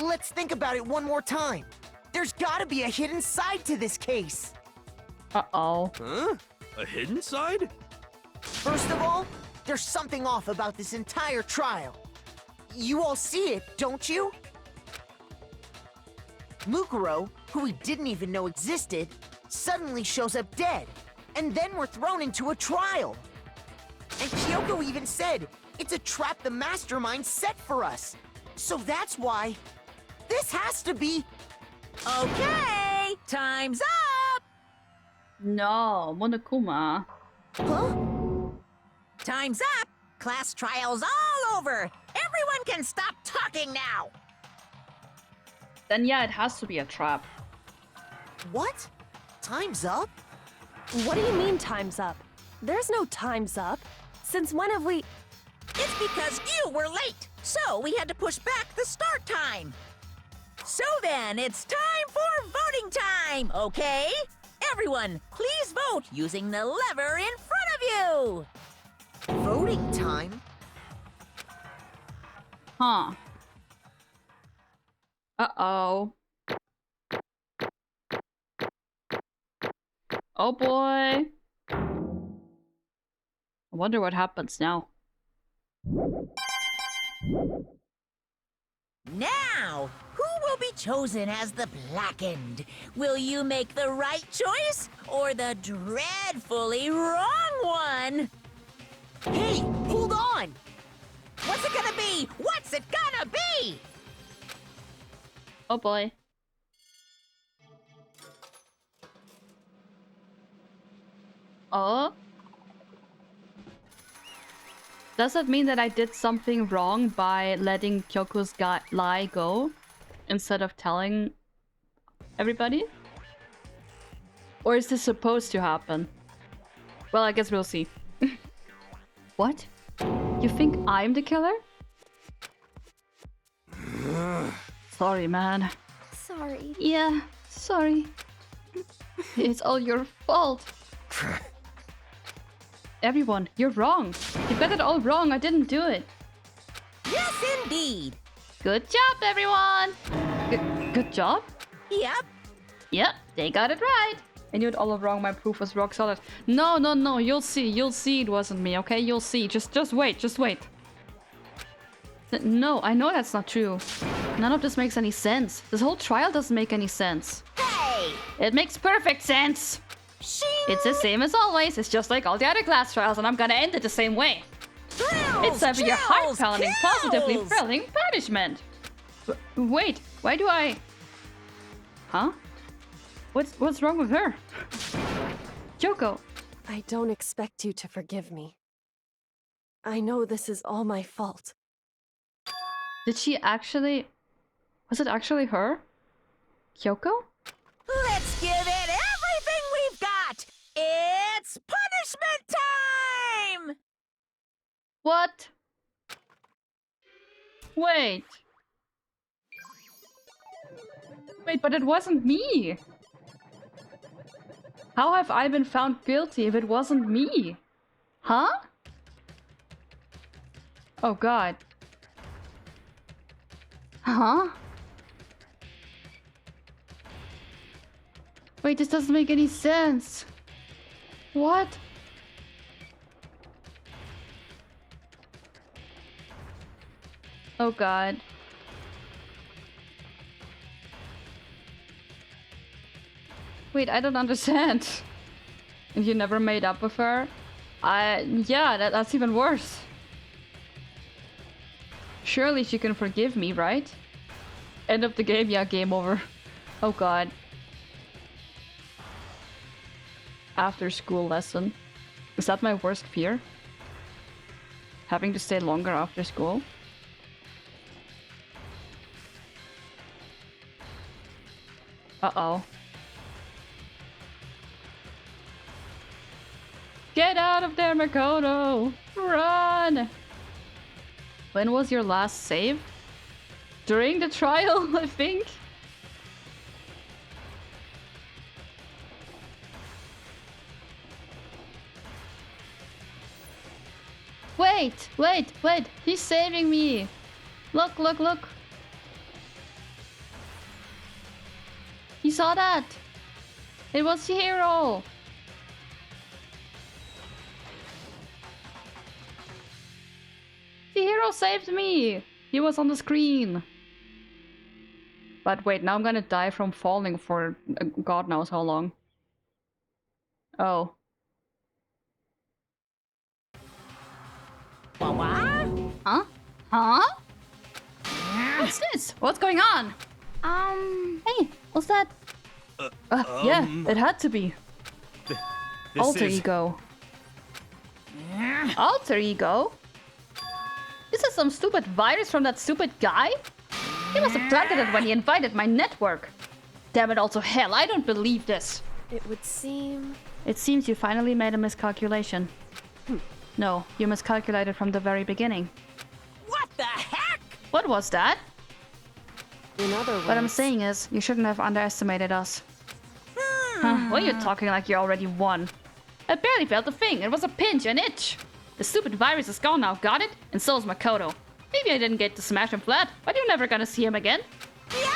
Let's think about it one more time. There's gotta be a hidden side to this case. Uh-oh. Huh? A hidden side? First of all, there's something off about this entire trial. You all see it, don't you? Mukuro, who we didn't even know existed, suddenly shows up dead, and then we're thrown into a trial. And Kyoko even said it's a trap the mastermind set for us. So that's why this has to be... Okay, time's up! No, Monokuma. Huh? Time's up! Class trial's all over! Everyone can stop talking now! Then yeah, it has to be a trap. What? Time's up? What do you mean time's up? There's no time's up. Since when have we... It's because you were late, so we had to push back the start time. So then, it's time for voting time, okay? Everyone, please vote using the lever in front of you! Voting time? Huh. Uh-oh. Oh boy. I wonder what happens now. Now, who will be chosen as the Blackened? Will you make the right choice or the dreadfully wrong one? Hey, hold on! What's it gonna be? What's it gonna be? Oh boy. Oh? Does that mean that I did something wrong by letting Kyoko's lie go instead of telling everybody? Or is this supposed to happen? Well, I guess we'll see. What? You think I'm the killer? Sorry, man. Sorry. Yeah, sorry. It's all your fault. Everyone, you're wrong. You got it all wrong. I didn't do it. Yes, indeed. Good job, everyone. Good job? Yep. Yep, they got it right. I knew it all wrong. My proof was rock solid. No, no, no. You'll see. You'll see it wasn't me, okay? You'll see. Just wait. Just wait. No, I know that's not true. None of this makes any sense. This whole trial doesn't make any sense. Hey! It makes perfect sense. Shing! It's the same as always. It's just like all the other class trials, and I'm gonna end it the same way. Thrills, It's time for your chills, heart-pounding, positively kills! thrilling punishment. Wait, why do I... Huh? What's wrong with her? Kyoko. I don't expect you to forgive me. I know this is all my fault. Did she actually... Was it actually her? Kyoko? Let's give it everything we've got! It's punishment time! What? Wait. Wait, but it wasn't me. How have I been found guilty if it wasn't me? Huh? Oh god. Huh? Wait, this doesn't make any sense. What? Oh god. Wait, I don't understand. And you never made up with her? Yeah, that's even worse. Surely she can forgive me, right? End of the game, yeah, game over. Oh god. After school lesson. Is that my worst fear? Having to stay longer after school? Uh-oh. Get out of there, Makoto! Run! When was your last save? During the trial, I think? Wait! Wait! Wait! He's saving me! Look! Look! Look! You saw that? It was Chihiro! Chihiro saved me! He was on the screen! But wait, now I'm gonna die from falling for God knows how long. Oh. What? Huh? Huh? What's this? What's going on? Hey, what's that? Yeah, it had to be. This Alter is... ego. Alter ego? This is some stupid virus from that stupid guy? He must have planted it when he invited my network. Damn it, also hell, I don't believe this. It would seem... It seems you finally made a miscalculation. No, you miscalculated from the very beginning. What the heck? What was that? In other words... What I'm saying is, you shouldn't have underestimated us. Why are you talking like you already won? I barely felt a thing. It was a pinch, an itch. The stupid virus is gone now, got it? And so is Makoto. Maybe I didn't get to smash him flat, but you're never gonna see him again. Yeah!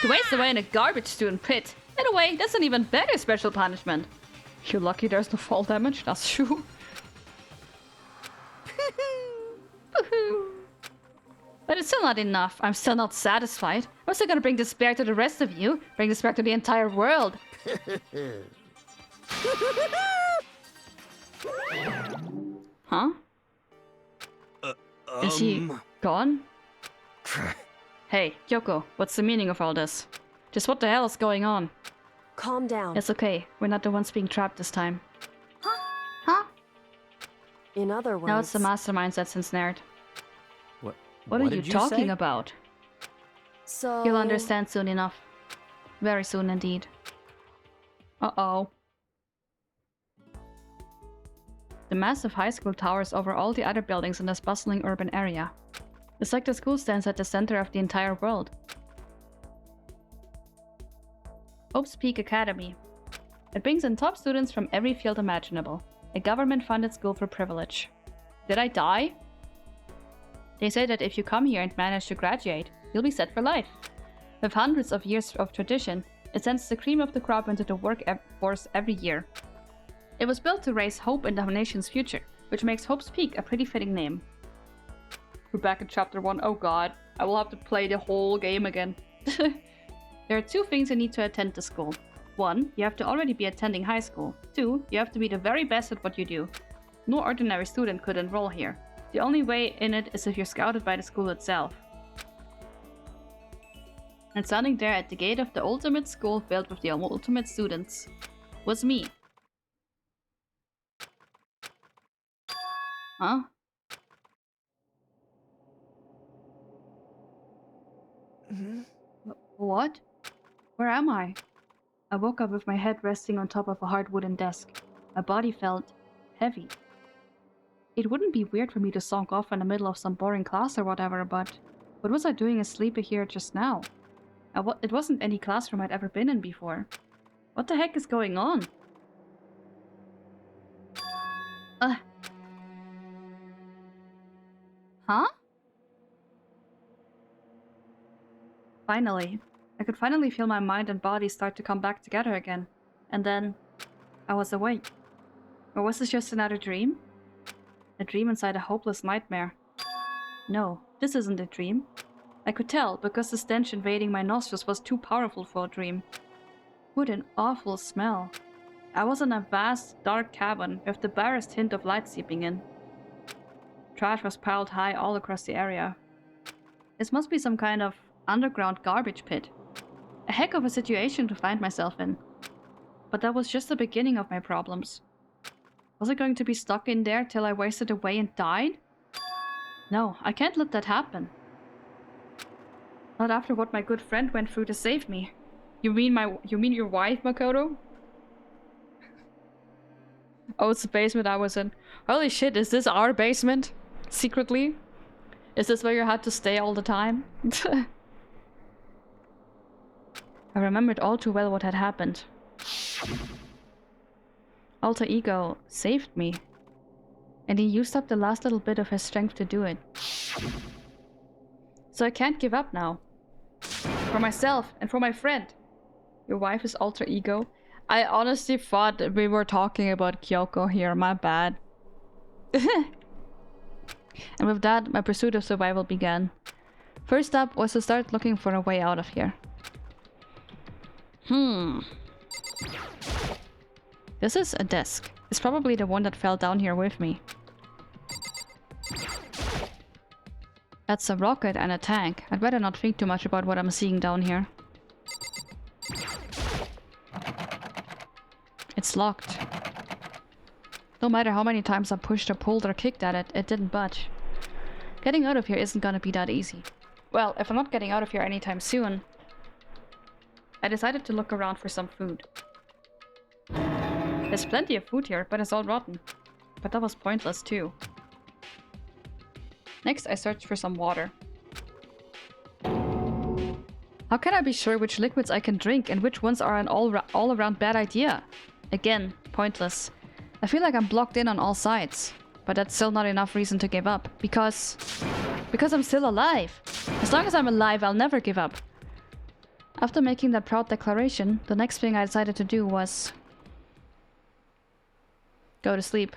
To waste away in a garbage student pit. In a way, that's an even better special punishment. You're lucky there's no fall damage, that's true. But it's still not enough. I'm still not satisfied. I'm still gonna bring despair to the rest of you. Bring despair to the entire world. Huh? Is he gone? Hey, Kyoko, what's the meaning of all this? Just what the hell is going on? Calm down. It's okay. We're not the ones being trapped this time. Huh? In other words... Now it's the masterminds that's ensnared. What are you did talking say? about? So... You'll understand soon enough. Very soon indeed. Uh-oh. The massive high school towers over all the other buildings in this bustling urban area. It's like the school stands at the center of the entire world. Hope's Peak Academy. It brings in top students from every field imaginable. A government-funded school for privilege. Did I die? They say that if you come here and manage to graduate, you'll be set for life. With hundreds of years of tradition, it sends the cream of the crop into the workforce every year. It was built to raise hope in the nation's future, which makes Hope's Peak a pretty fitting name. We're back in chapter 1. Oh god, I will have to play the whole game again. There are 2 things you need to attend the school. 1, you have to already be attending high school. 2, you have to be the very best at what you do. No ordinary student could enroll here. The only way in it is if you're scouted by the school itself. And standing there at the gate of the ultimate school filled with the ultimate students was me. Huh? What? Where am I? I woke up with my head resting on top of a hard wooden desk. My body felt heavy. It wouldn't be weird for me to zonk off in the middle of some boring class or whatever, but what was I doing asleep here just now? It wasn't any classroom I'd ever been in before. What the heck is going on? Huh? Finally. I could finally feel my mind and body start to come back together again. And then... I was awake. Or was this just another dream? A dream inside a hopeless nightmare. No, this isn't a dream. I could tell, because the stench invading my nostrils was too powerful for a dream. What an awful smell. I was in a vast, dark cabin with the barest hint of light seeping in. Trash was piled high all across the area. This must be some kind of underground garbage pit. A heck of a situation to find myself in. But that was just the beginning of my problems. Was I going to be stuck in there till I wasted away and died? No, I can't let that happen. Not after what my good friend went through to save me. You mean your wife, Mukuro? Oh, it's the basement I was in. Holy shit, is this our basement? Secretly? Is this where you had to stay all the time? I remembered all too well what had happened. Alter Ego saved me. And he used up the last little bit of his strength to do it. So I can't give up now. For myself and for my friend. Your wife is Alter Ego. I honestly thought that we were talking about Kyoko here, my bad. And with that, my pursuit of survival began. First step was to start looking for a way out of here. This is a desk. It's probably the one that fell down here with me. That's a rocket and a tank. I'd better not think too much about what I'm seeing down here. It's locked. No matter how many times I pushed or pulled or kicked at it, it didn't budge. Getting out of here isn't gonna be that easy. Well, if I'm not getting out of here anytime soon, I decided to look around for some food. There's plenty of food here, but it's all rotten. But that was pointless too. Next, I searched for some water. How can I be sure which liquids I can drink and which ones are an all-around bad idea? Again, pointless. I feel like I'm blocked in on all sides. But that's still not enough reason to give up. Because I'm still alive. As long as I'm alive, I'll never give up. After making that proud declaration, the next thing I decided to do was go to sleep.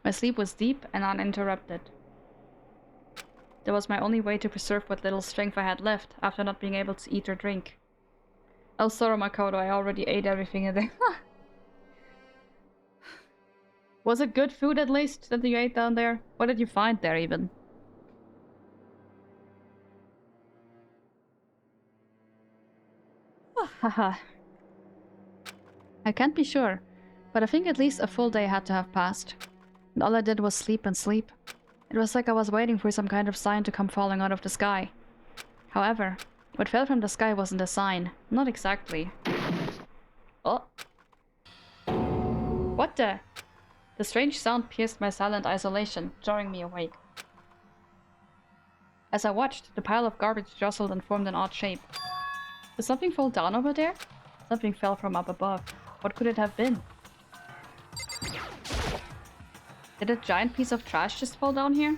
My sleep was deep and uninterrupted. That was my only way to preserve what little strength I had left after not being able to eat or drink. Oh, sorry, Makoto, I already ate everything in there. Was it good food at least that you ate down there? What did you find there even? Haha. I can't be sure, but I think at least a full day had to have passed. And all I did was sleep and sleep. It was like I was waiting for some kind of sign to come falling out of the sky. However, what fell from the sky wasn't a sign. Not exactly. Oh. What the? The strange sound pierced my silent isolation, jarring me awake. As I watched, the pile of garbage jostled and formed an odd shape. Did something fall down over there? Something fell from up above. What could it have been? Did a giant piece of trash just fall down here?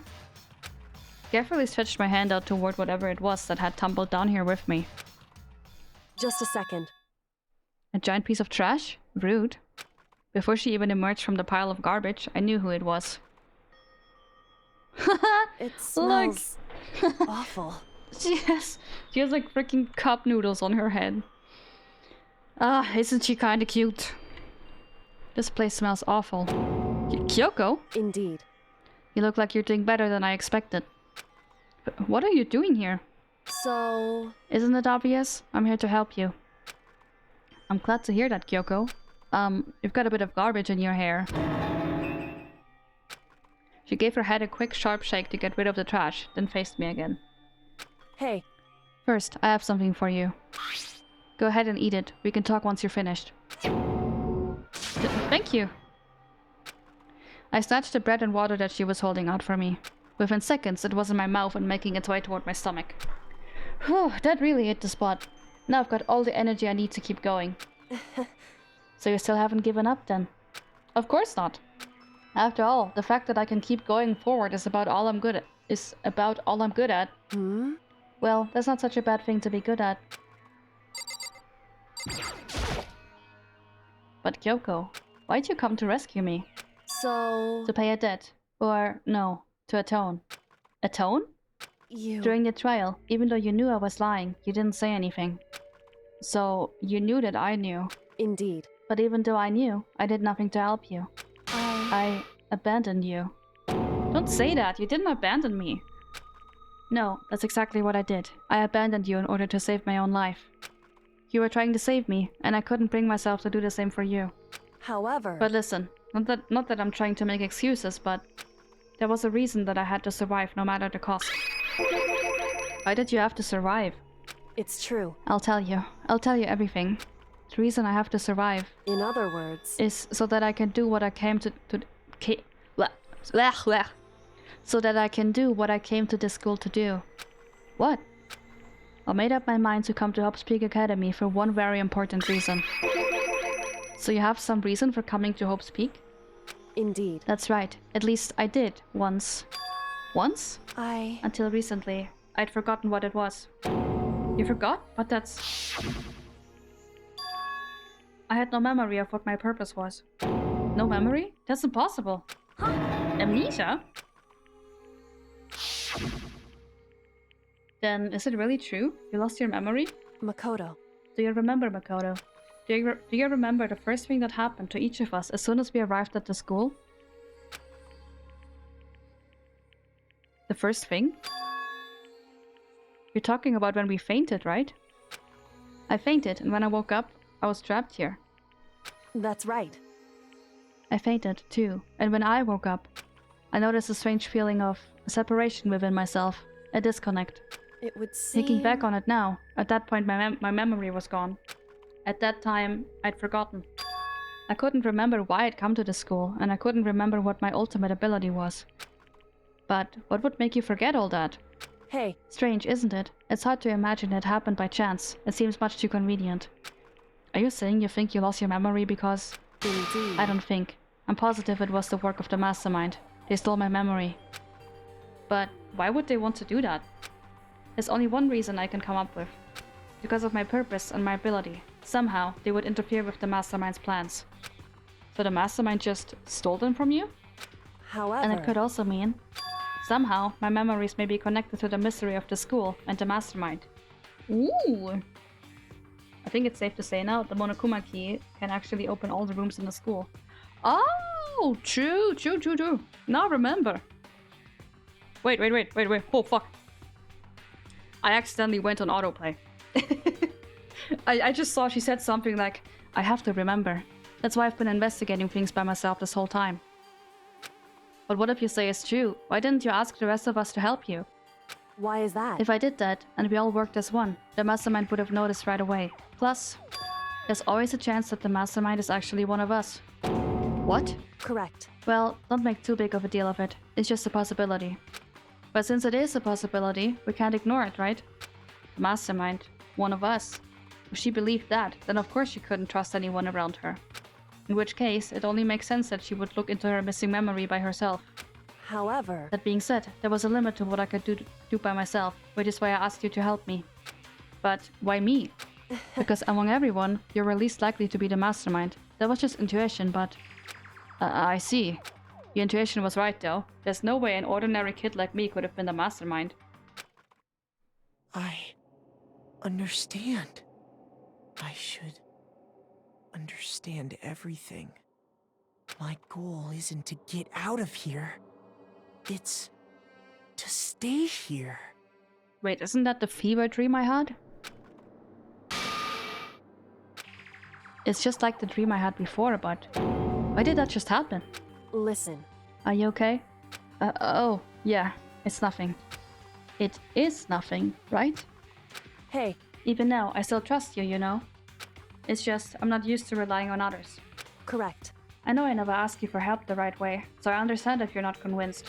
Carefully stretched my hand out toward whatever it was that had tumbled down here with me. Just a second. A giant piece of trash? Rude. Before she even emerged from the pile of garbage, I knew who it was. It smells awful. She has like freaking cup noodles on her head. Ah, isn't she kinda cute? This place smells awful. Kyoko? Indeed. You look like you're doing better than I expected. But what are you doing here? So... Isn't it obvious? I'm here to help you. I'm glad to hear that, Kyoko. You've got a bit of garbage in your hair. She gave her head a quick, sharp shake to get rid of the trash, then faced me again. Hey. First, I have something for you. Go ahead and eat it. We can talk once you're finished. Thank you. I snatched the bread and water that she was holding out for me. Within seconds, it was in my mouth and making its way toward my stomach. Whew, that really hit the spot. Now I've got all the energy I need to keep going. So you still haven't given up then? Of course not. After all, the fact that I can keep going forward is about all I'm good at. Hmm? Well, that's not such a bad thing to be good at. But Kyoko, why'd you come to rescue me? So... To pay a debt. Or, no, to atone. Atone? You... During the trial, even though you knew I was lying, you didn't say anything. So, you knew that I knew. Indeed. But even though I knew, I did nothing to help you. I abandoned you. Don't say that, you didn't abandon me. No, that's exactly what I did. I abandoned you in order to save my own life. You were trying to save me, and I couldn't bring myself to do the same for you. However... But listen, not that I'm trying to make excuses, but there was a reason that I had to survive no matter the cost. Why did you have to survive? It's true. I'll tell you everything. The reason I have to survive... In other words... is so that I can do what I came so that I can do what I came to this school to do. What? I made up my mind to come to Hope's Peak Academy for one very important reason. So you have some reason for coming to Hope's Peak? Indeed. That's right. At least I did, once. Once? I... Until recently. I'd forgotten what it was. You forgot? But that's... I had no memory of what my purpose was. No memory? That's impossible. Huh? Amnesia? Then, is it really true? You lost your memory? Makoto. Do you remember, Makoto? Do you remember the first thing that happened to each of us as soon as we arrived at the school? The first thing? You're talking about when we fainted, right? I fainted, and when I woke up, I was trapped here. That's right. I fainted, too, and when I woke up, I noticed a strange feeling of separation within myself, a disconnect. It would seem... Thinking back on it now, at that point my memory was gone. At that time, I'd forgotten. I couldn't remember why I'd come to the school, and I couldn't remember what my ultimate ability was. But what would make you forget all that? Hey. Strange, isn't it? It's hard to imagine it happened by chance. It seems much too convenient. Are you saying you think you lost your memory because... Indeed. I don't think. I'm positive it was the work of the mastermind. They stole my memory. But why would they want to do that? There's only one reason I can come up with. because of my purpose and my ability. Somehow, they would interfere with the Mastermind's plans. So the Mastermind just stole them from you? However, And it could also mean, somehow, my memories may be connected to the mystery of the school and the Mastermind. Ooh! I think it's safe to say now the Monokuma key can actually open all the rooms in the school. Oh! True. Now remember. Wait. Oh, fuck. I accidentally went on autoplay. I just saw she said something like, I have to remember. That's why I've been investigating things by myself this whole time. But what if you say it's true? Why didn't you ask the rest of us to help you? why is that? If I did that, and we all worked as one, the Mastermind would have noticed right away. Plus, there's always a chance that the Mastermind is actually one of us. What? Correct. Well, don't make too big of a deal of it. It's just a possibility. But since it is a possibility, we can't ignore it, right? The Mastermind, one of us. If she believed that, then of course she couldn't trust anyone around her. In which case, it only makes sense that she would look into her missing memory by herself. However, That being said, there was a limit to what I could do by myself, which is why I asked you to help me. But why me? Because among everyone, you're least likely to be the Mastermind. That was just intuition, but... I see. Your intuition was right, though. There's no way an ordinary kid like me could have been the Mastermind. I understand. I should understand everything. My goal isn't to get out of here. It's to stay here. Wait, isn't that the fever dream I had? It's just like the dream I had before, but... why did that just happen? listen. Are you okay? Oh, yeah, it's nothing. It is nothing, right? Hey, Even now, I still trust you, you know? It's just, I'm not used to relying on others. correct. I know I never asked you for help the right way, so I understand if you're not convinced.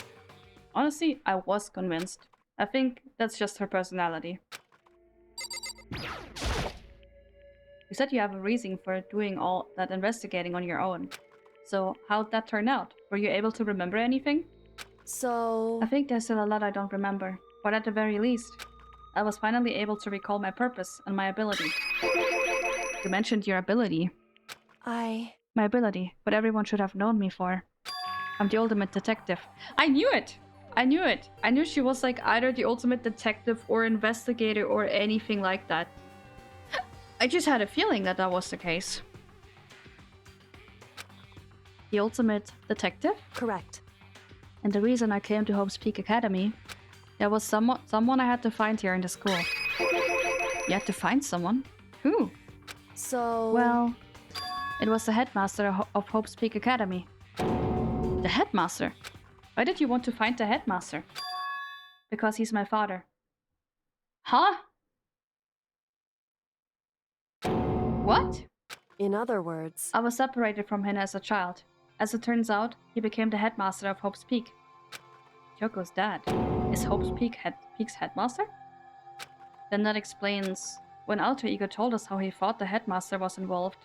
Honestly, I was convinced. I think that's just her personality. You said you have a reason for doing all that investigating on your own. So, how'd that turn out? Were you able to remember anything? So, I think there's still a lot I don't remember, but at the very least, I was finally able to recall my purpose and my ability. You mentioned your ability. My ability, what everyone should have known me for. I'm the ultimate detective. I knew it! I knew it! I knew she was like either the ultimate detective or investigator or anything like that. I just had a feeling that that was the case. The ultimate detective? correct. And the reason I came to Hope's Peak Academy, there was someone I had to find here in the school. You had to find someone? Who? So, Well, it was the headmaster of Hope's Peak Academy. The headmaster? Why did you want to find the headmaster? Because he's my father. Huh? What? in other words, I was separated from him as a child. As it turns out, he became the headmaster of Hope's Peak. Yoko's dad. Is Hope's Peak's headmaster? Then that explains when Alter Ego told us how he thought the headmaster was involved.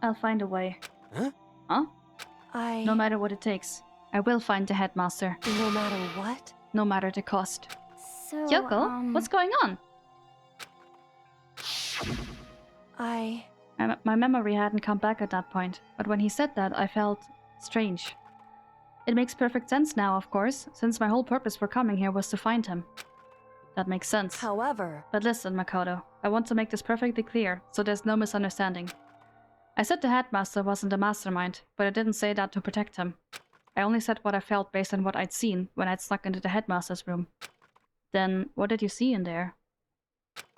I'll find a way. Huh? Huh? No matter what it takes, I will find the headmaster. no matter what? No matter the cost. So, Yoko, what's going on? My memory hadn't come back at that point, but when he said that, I felt strange. It makes perfect sense now, of course, since my whole purpose for coming here was to find him. That makes sense. However, But listen, Makoto, I want to make this perfectly clear, so there's no misunderstanding. I said the headmaster wasn't a mastermind, but I didn't say that to protect him. I only said what I felt based on what I'd seen when I'd snuck into the headmaster's room. Then, what did you see in there?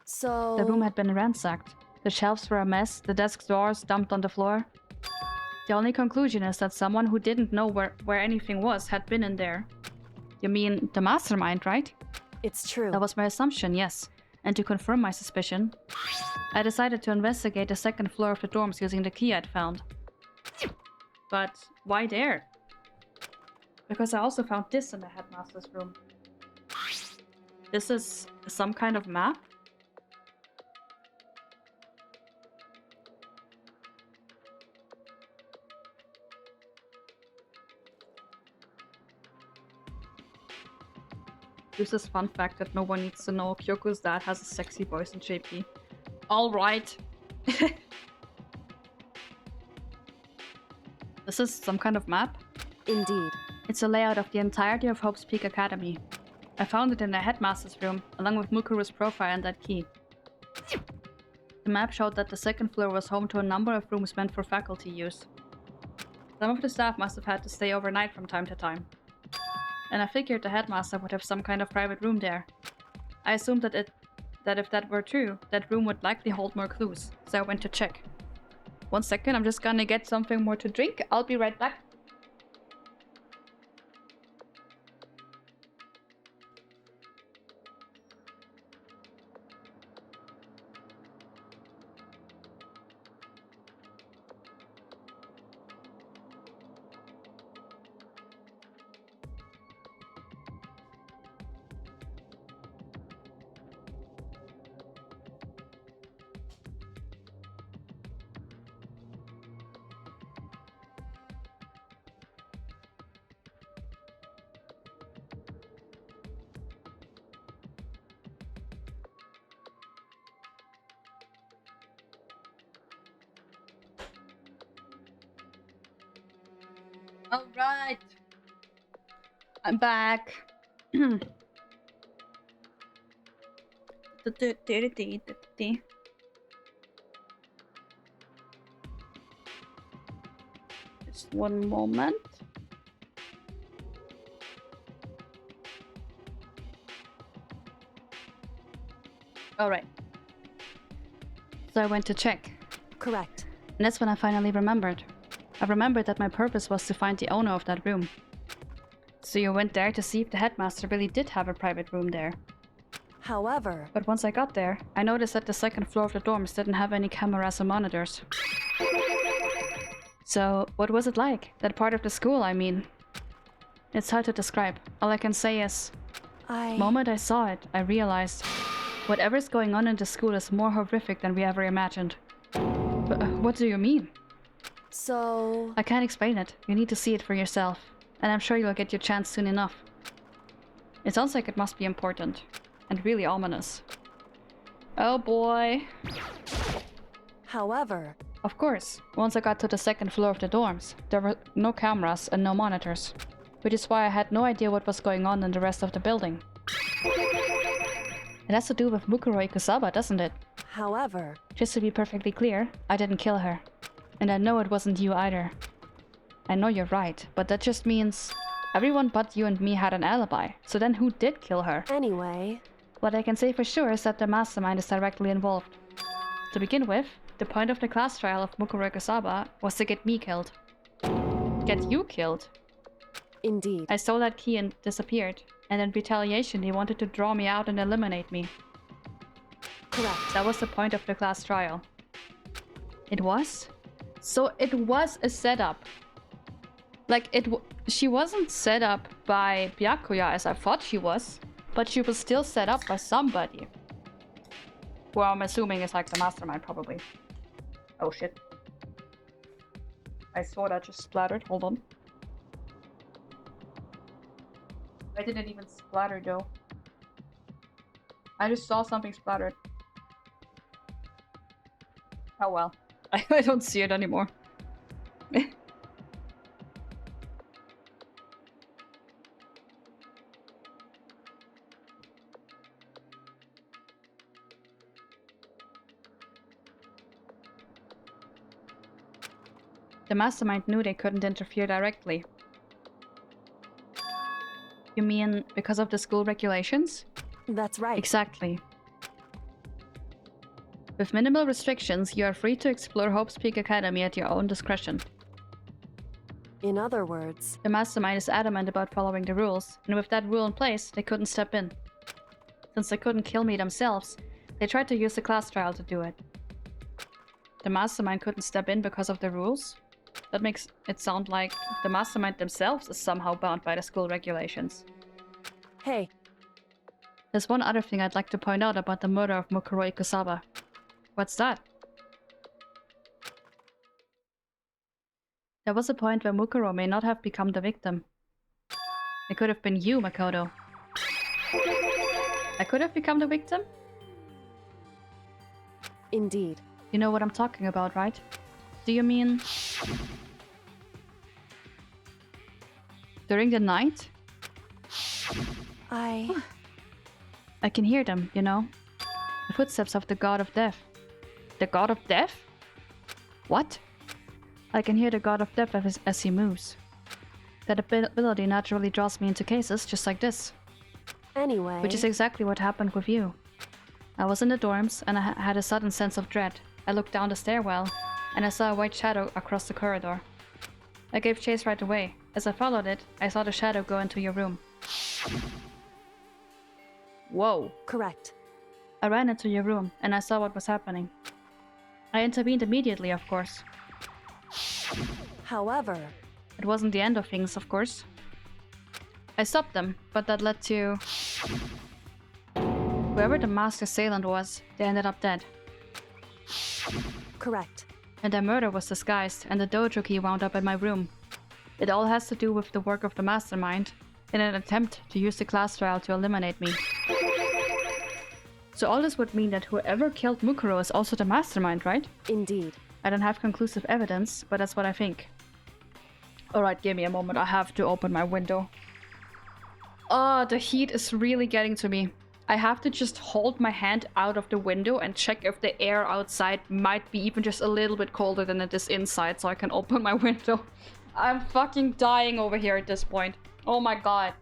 so... The room had been ransacked. The shelves were a mess, the desk drawers dumped on the floor. The only conclusion is that someone who didn't know where anything was had been in there. You mean the mastermind, right? It's true. That was my assumption, yes. And to confirm my suspicion, I decided to investigate the second floor of the dorms using the key I'd found. But why there? Because I also found this in the headmaster's room. This is some kind of map? Useless fun fact that no one needs to know. Kyoko's dad has a sexy voice in JP. Alright. This is some kind of map? Indeed. It's a layout of the entirety of Hope's Peak Academy. I found it in the headmaster's room, along with Mukuro's profile and that key. The map showed that the second floor was home to a number of rooms meant for faculty use. Some of the staff must have had to stay overnight from time to time. And I figured the headmaster would have some kind of private room there. I assumed that if that were true, that room would likely hold more clues, so I went to check. 1 second, I'm just gonna get something more to drink. I'll be right back. Alright. I'm back. Just one moment. Alright. So I went to check. Correct. And that's when I finally remembered. I remembered that my purpose was to find the owner of that room. So you went there to see if the headmaster really did have a private room there. However... But once I got there, I noticed that the second floor of the dorms didn't have any cameras or monitors. So, what was it like? That part of the school, I mean. It's hard to describe. All I can say is... The moment I saw it, I realized... Whatever's going on in the school is more horrific than we ever imagined. But, what do you mean? So... I can't explain it. You need to see it for yourself. And I'm sure you'll get your chance soon enough. It sounds like it must be important. And really ominous. Oh boy. However... Of course, once I got to the second floor of the dorms, there were no cameras and no monitors. Which is why I had no idea what was going on in the rest of the building. It has to do with Mukuro Ikusaba, doesn't it? However... Just to be perfectly clear, I didn't kill her. And I know it wasn't you either. I know you're right, but that just means... Everyone but you and me had an alibi, so then who did kill her? Anyway... What I can say for sure is that the mastermind is directly involved. To begin with, the point of the class trial of Mukuro Ikusaba was to get me killed. Get you killed? Indeed. I stole that key and disappeared, and in retaliation they wanted to draw me out and eliminate me. Correct. That was the point of the class trial. It was? So it was a setup. Like, she wasn't set up by Byakuya as I thought she was, but she was still set up by somebody. Who I'm assuming is like the mastermind, probably. Oh shit. I saw that just splattered. Hold on. I didn't even splatter though. I just saw something splattered. Oh well. I don't see it anymore. The mastermind knew they couldn't interfere directly. You mean because of the school regulations? That's right. Exactly. With minimal restrictions, you are free to explore Hope's Peak Academy at your own discretion. In other words... The mastermind is adamant about following the rules, and with that rule in place, they couldn't step in. Since they couldn't kill me themselves, they tried to use the class trial to do it. The mastermind couldn't step in because of the rules? That makes it sound like the mastermind themselves is somehow bound by the school regulations. Hey. There's one other thing I'd like to point out about the murder of Mukuro Ikusaba. What's that? There was a point where Mukuro may not have become the victim. It could have been you, Makoto. I could have become the victim? Indeed. You know what I'm talking about, right? Do you mean... during the night? I can hear them, you know? The footsteps of the god of death. The god of death? What? I can hear the god of death as he moves. That ability naturally draws me into cases just like this. Anyway... Which is exactly what happened with you. I was in the dorms and I had a sudden sense of dread. I looked down the stairwell and I saw a white shadow across the corridor. I gave chase right away. As I followed it, I saw the shadow go into your room. Whoa. Correct. I ran into your room and I saw what was happening. I intervened immediately, of course. However... It wasn't the end of things, of course. I stopped them, but that led to... Whoever the masked assailant was, they ended up dead. Correct. And their murder was disguised, and the dojo key wound up in my room. It all has to do with the work of the mastermind, in an attempt to use the class trial to eliminate me. So all this would mean that whoever killed Mukuro is also the mastermind, right? Indeed. I don't have conclusive evidence, but that's what I think. Alright, give me a moment, I have to open my window. Oh, the heat is really getting to me. I have to just hold my hand out of the window and check if the air outside might be even just a little bit colder than it is inside, so I can open my window. I'm fucking dying over here at this point. Oh my god.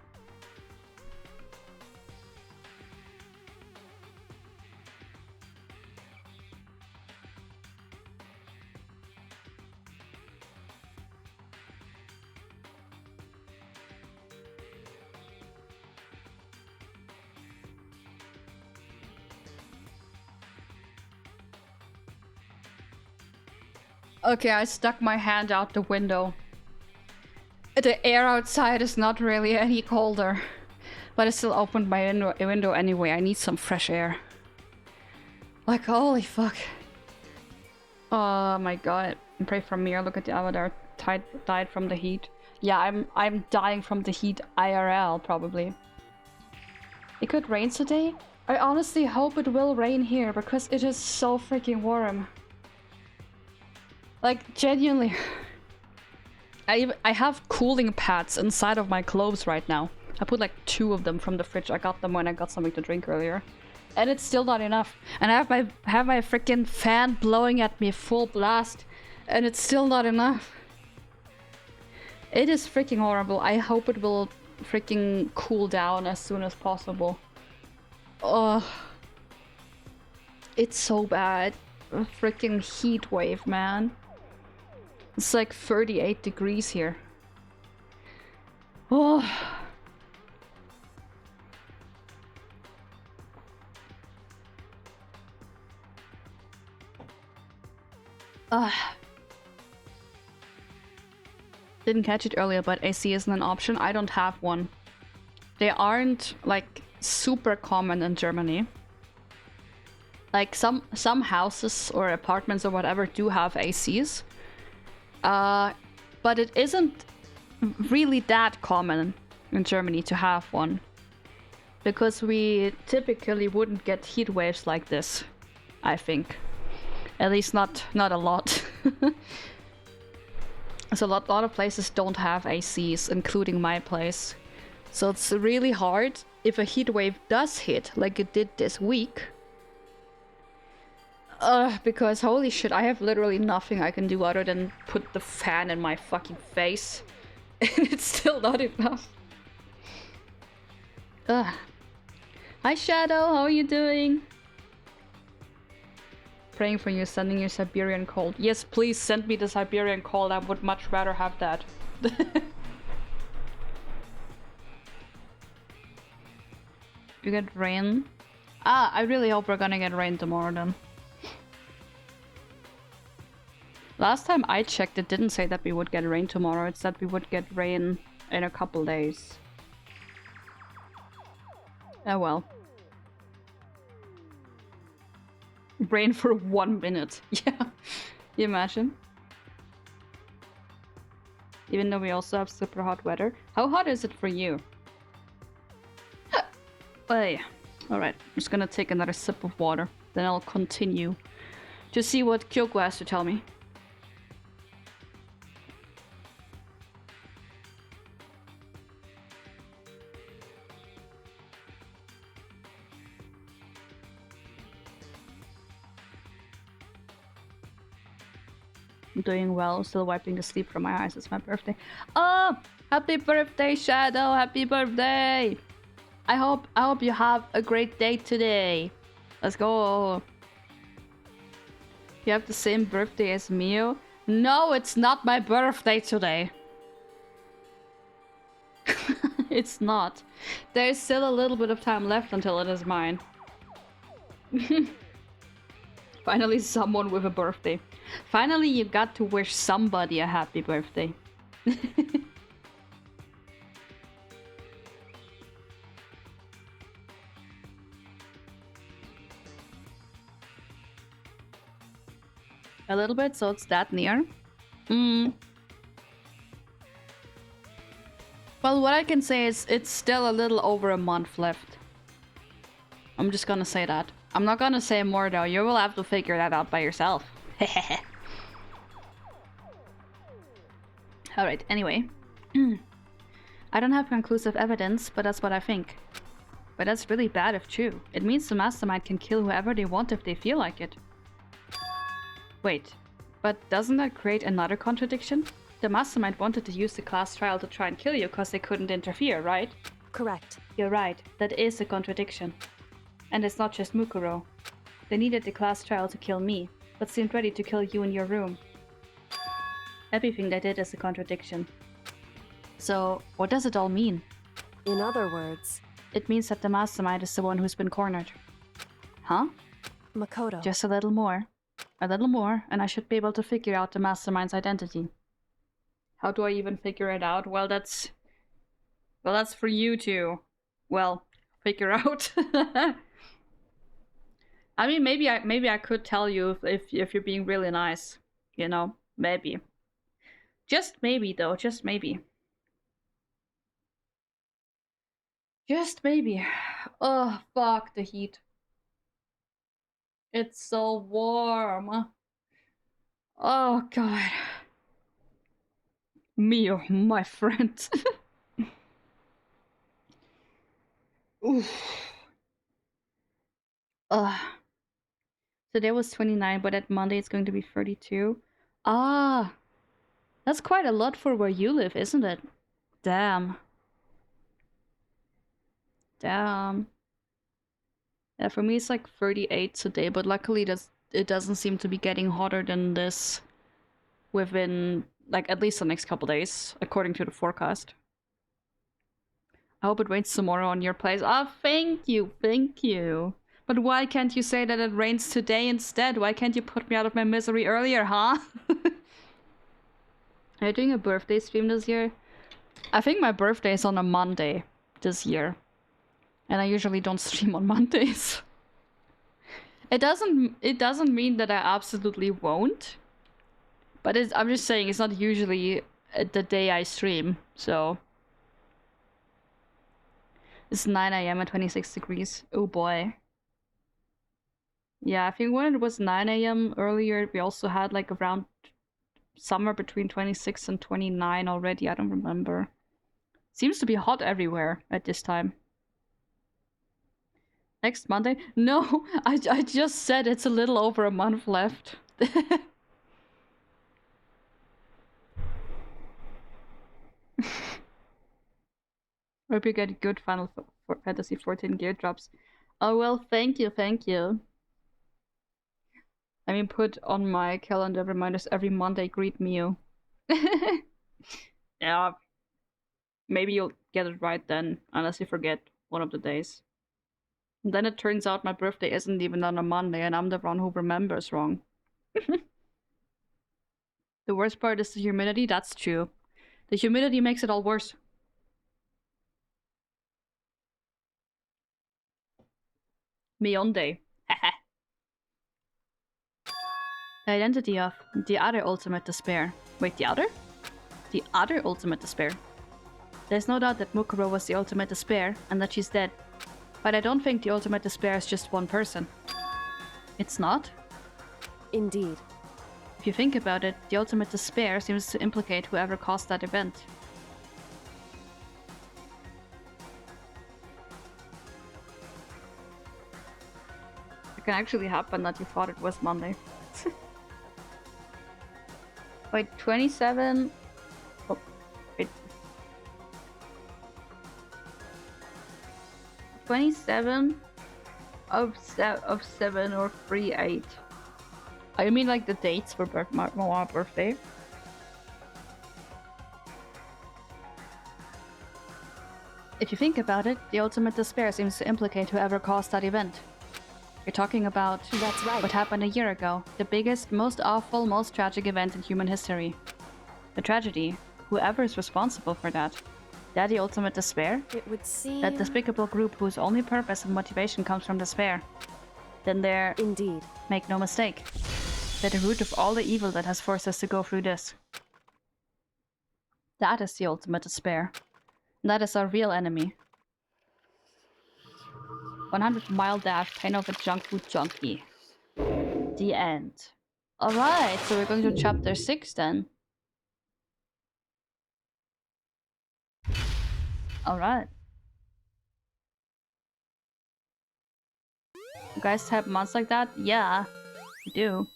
Okay, I stuck my hand out the window. The air outside is not really any colder. But I still opened my window anyway. I need some fresh air. Like, holy fuck. Oh my god. And pray for me. Look at the avatar. Died from the heat. Yeah, I'm dying from the heat IRL, probably. It could rain today? I honestly hope it will rain here, because it is so freaking warm. Like, genuinely. I have cooling pads inside of my clothes right now. I put like 2 of them from the fridge. I got them when I got something to drink earlier. And it's still not enough. And I have my freaking fan blowing at me full blast. And it's still not enough. It is freaking horrible. I hope it will freaking cool down as soon as possible. Ugh. It's so bad. A freaking heat wave, man. It's like 38 degrees here. Oh. Didn't catch it earlier, but AC isn't an option. I don't have one. They aren't like super common in Germany. Like some houses or apartments or whatever do have ACs. But it isn't really that common in Germany to have one. Because we typically wouldn't get heat waves like this, I think. At least not a lot. So a lot of places don't have ACs, including my place. So it's really hard if a heat wave does hit, like it did this week. Because holy shit, I have literally nothing I can do other than put the fan in my fucking face. And it's still not enough. Hi Shadow, how are you doing? Praying for you, sending you Siberian cold. Yes, please send me the Siberian cold, I would much rather have that. You get rain? I really hope we're gonna get rain tomorrow then. Last time I checked, it didn't say that we would get rain tomorrow. It said we would get rain in a couple days. Oh well. Rain for 1 minute. Yeah. You imagine? Even though we also have super hot weather. How hot is it for you? Hey. Alright, I'm just gonna take another sip of water. Then I'll continue to see what Kyoko has to tell me. I'm doing well, still wiping the sleep from my eyes. It's my birthday. Oh! Happy birthday, Shadow! Happy birthday! I hope you have a great day today. Let's go. You have the same birthday as Mio? No, it's not my birthday today. It's not. There's still a little bit of time left until it is mine. Finally, someone with a birthday. Finally, you got to wish somebody a happy birthday. A little bit, so it's that near. Well, what I can say is it's still a little over a month left. I'm just gonna say that. I'm not gonna say more though. You will have to figure that out by yourself. Alright, anyway. I don't have conclusive evidence, but that's what I think. But that's really bad if true. It means the mastermind can kill whoever they want if they feel like it. Wait, but doesn't that create another contradiction? The mastermind wanted to use the class trial to try and kill you because they couldn't interfere, right? Correct. You're right, that is a contradiction. And it's not just Mukuro. They needed the class trial to kill me, but seemed ready to kill you in your room. Everything they did is a contradiction. So, what does it all mean? In other words, It means that the mastermind is the one who's been cornered. Huh? Makoto. Just a little more. A little more, and I should be able to figure out the mastermind's identity. How do I even figure it out? Well, that's for you to, well, figure out. I mean, maybe I could tell you if you're being really nice, you know, maybe. Just maybe, though, just maybe. Just maybe. Oh, fuck the heat. It's so warm. Oh, God. Mio, my friend. Oof. Today was 29, but at Monday it's going to be 32. Ah, that's quite a lot for where you live, isn't it? Damn. Damn. Yeah, for me it's like 38 today, but luckily it doesn't seem to be getting hotter than this within, like, at least the next couple days, according to the forecast. I hope it rains tomorrow on your place. Ah, thank you, thank you. But why can't you say that it rains today instead? Why can't you put me out of my misery earlier, huh? Are you doing a birthday stream this year? I think my birthday is on a Monday this year. And I usually don't stream on Mondays. It doesn't mean that I absolutely won't. But I'm just saying it's not usually the day I stream, so... It's 9 AM at 26 degrees. Oh boy. Yeah, I think when it was 9 AM earlier, we also had like around somewhere between 26 and 29 already. I don't remember. Seems to be hot everywhere at this time. Next Monday? No, I just said it's a little over a month left. Hope you get good Final Fantasy 14 gear drops. Oh well, thank you, thank you. I mean, put on my calendar reminders every Monday, greet Mio. Yeah. Maybe you'll get it right then, unless you forget one of the days. And then it turns out my birthday isn't even on a Monday and I'm the one who remembers wrong. The worst part is the humidity, that's true. The humidity makes it all worse. Mionde. The identity of the other ultimate despair. Wait, the other? The other ultimate despair. There's no doubt that Mukuro was the ultimate despair, and that she's dead. But I don't think the ultimate despair is just one person. It's not. Indeed. If you think about it, the ultimate despair seems to implicate whoever caused that event. It can actually happen that you thought it was Monday. Wait, 27... Oh, wait. 27 of 7 or 3/8. I mean like the dates for my birthday. If you think about it, the ultimate despair seems to implicate whoever caused that event. You're talking about That's right. what happened a year ago. The biggest, most awful, most tragic event in human history. The tragedy. Whoever is responsible for that. That the ultimate despair? It would seem... That despicable group whose only purpose and motivation comes from despair. Then they're... Indeed. Make no mistake. They're the root of all the evil that has forced us to go through this. That is the ultimate despair. That is our real enemy. 100-mile dash, pain of a junk food junkie. The end. Alright, so we're going to chapter 6 then. Alright. You guys have mods like that? Yeah, you do.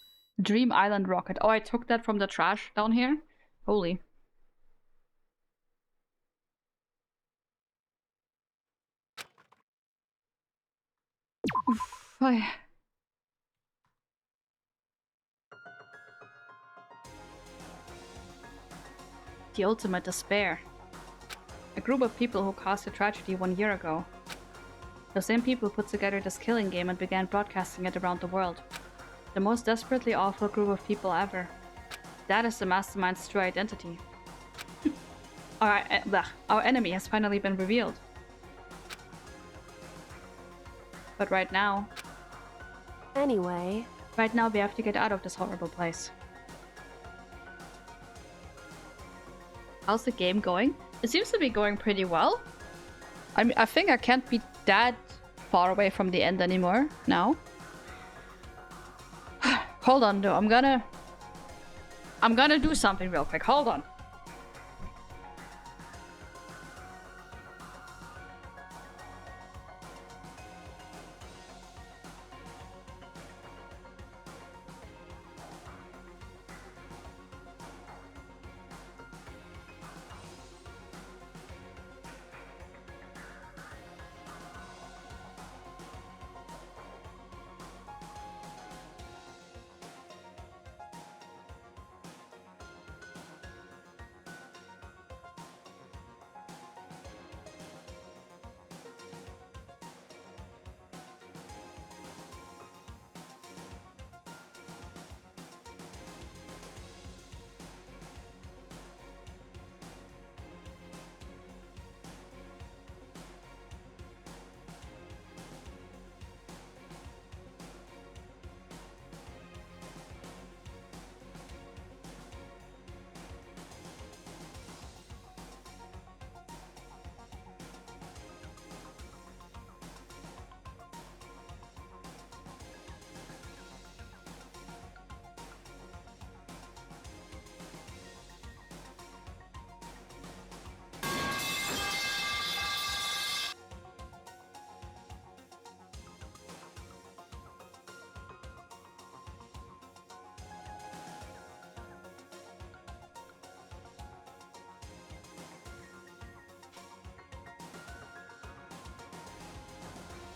Dream Island rocket. Oh, I took that from the trash down here? Holy. Oof. Oh, yeah. The ultimate despair. A group of people who caused a tragedy 1 year ago. Those same people put together this killing game and began broadcasting it around the world. The most desperately awful group of people ever. That is the mastermind's true identity. Our enemy has finally been revealed. But right now... Anyway... Right now we have to get out of this horrible place. How's the game going? It seems to be going pretty well. I think I can't be that far away from the end anymore now. Hold on though, I'm gonna do something real quick. Hold on.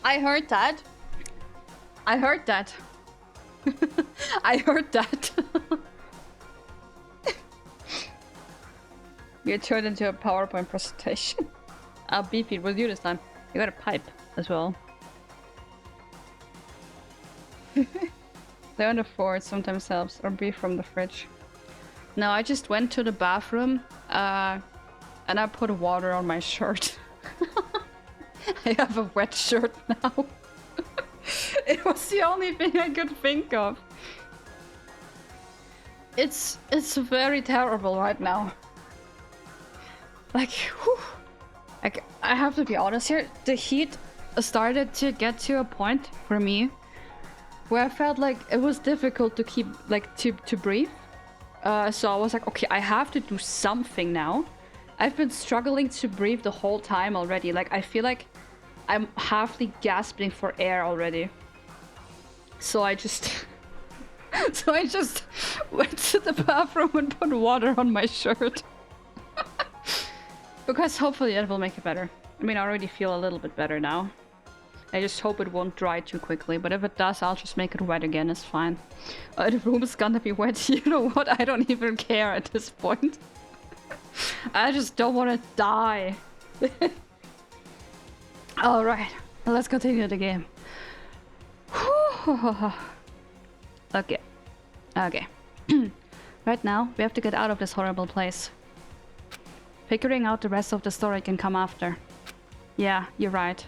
I heard that. I heard that. I heard that. You turned into a PowerPoint presentation. I'll beef it with you this time. You got a pipe as well. Lay on the floor, it sometimes helps. Or beef from the fridge. No, I just went to the bathroom and I put water on my shirt. I have a wet shirt now. It was the only thing I could think of. It's very terrible right now. Like, whew. Like, I have to be honest here. The heat started to get to a point for me where I felt like it was difficult to keep, like, to breathe. So I was like, okay, I have to do something now. I've been struggling to breathe the whole time already. Like, I feel like I'm halfly gasping for air already. So I just... so I just went to the bathroom and put water on my shirt. Because hopefully that will make it better. I mean, I already feel a little bit better now. I just hope it won't dry too quickly, but if it does, I'll just make it wet again, it's fine. The room is gonna be wet, you know what? I don't even care at this point. I just don't want to die. Alright, let's continue the game. Okay. Okay. Right now, we have to get out of this horrible place. Figuring out the rest of the story can come after. Yeah, you're right.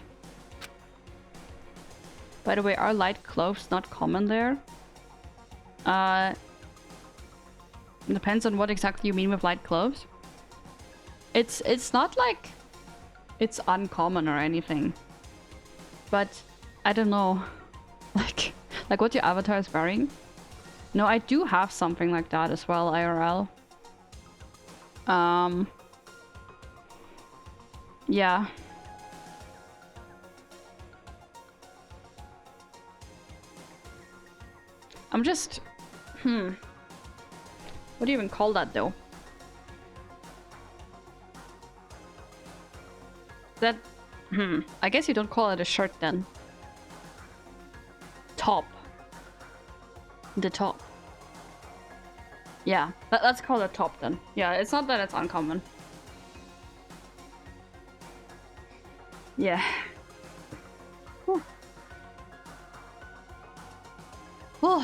By the way, are light clothes not common there? Depends on what exactly you mean with light clothes. It's not like it's uncommon or anything. But I don't know. Like what your avatar is wearing. No, I do have something like that as well, IRL. Yeah. I'm just... What do you even call that, though? That... I guess you don't call it a shirt, then. Top. The top. Yeah, let's call it top, then. Yeah, it's not that it's uncommon. Yeah. Whew. Oh.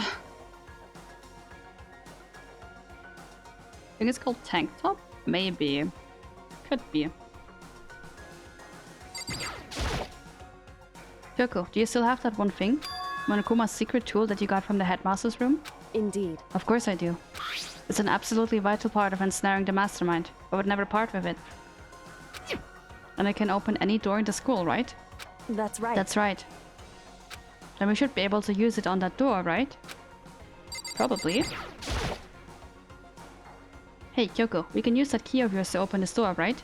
I think it's called tank top? Maybe. Could be. Kyoko, do you still have that one thing? Monokuma's secret tool that you got from the headmaster's room? Indeed. Of course I do. It's an absolutely vital part of ensnaring the mastermind. I would never part with it. And it can open any door in the school, right? That's right. That's right. Then we should be able to use it on that door, right? Probably. Hey, Kyoko, we can use that key of yours to open this door, right?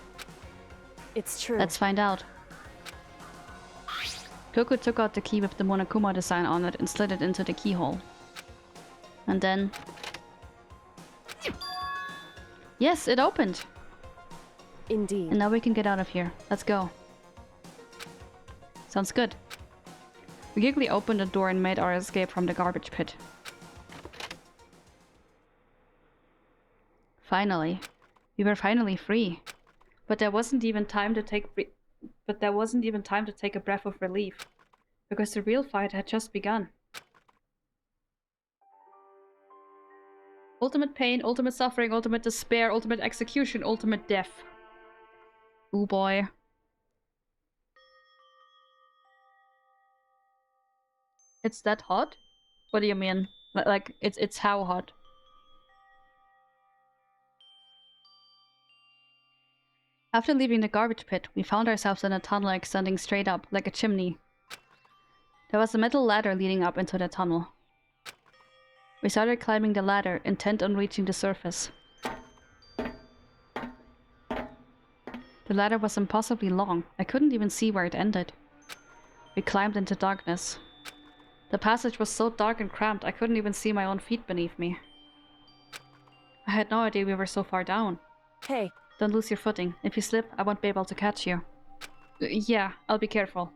It's true. Let's find out. Kyoko took out the key with the Monokuma design on it and slid it into the keyhole. And then... Yes, it opened! Indeed. And now we can get out of here. Let's go. Sounds good. We quickly opened the door and made our escape from the garbage pit. Finally. We were finally free. But there wasn't even time to take a breath of relief. Because the real fight had just begun. Ultimate pain, ultimate suffering, ultimate despair, ultimate execution, ultimate death. Ooh boy. It's that hot? What do you mean? Like, it's how hot? After leaving the garbage pit, we found ourselves in a tunnel extending straight up, like a chimney. There was a metal ladder leading up into the tunnel. We started climbing the ladder, intent on reaching the surface. The ladder was impossibly long. I couldn't even see where it ended. We climbed into darkness. The passage was so dark and cramped, I couldn't even see my own feet beneath me. I had no idea we were so far down. Hey. Don't lose your footing. If you slip, I won't be able to catch you. Yeah, I'll be careful.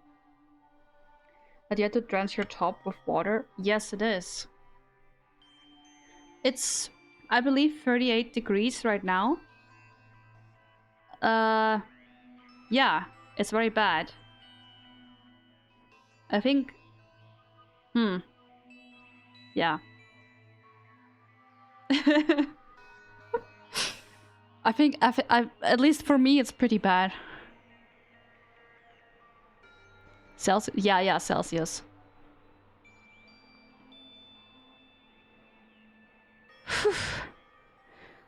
Had you had to drench your top with water? Yes, it is. It's, I believe, 38 degrees right now. Yeah, it's very bad. I think... Yeah. I think, at least for me, it's pretty bad. Celsius? Yeah, Celsius.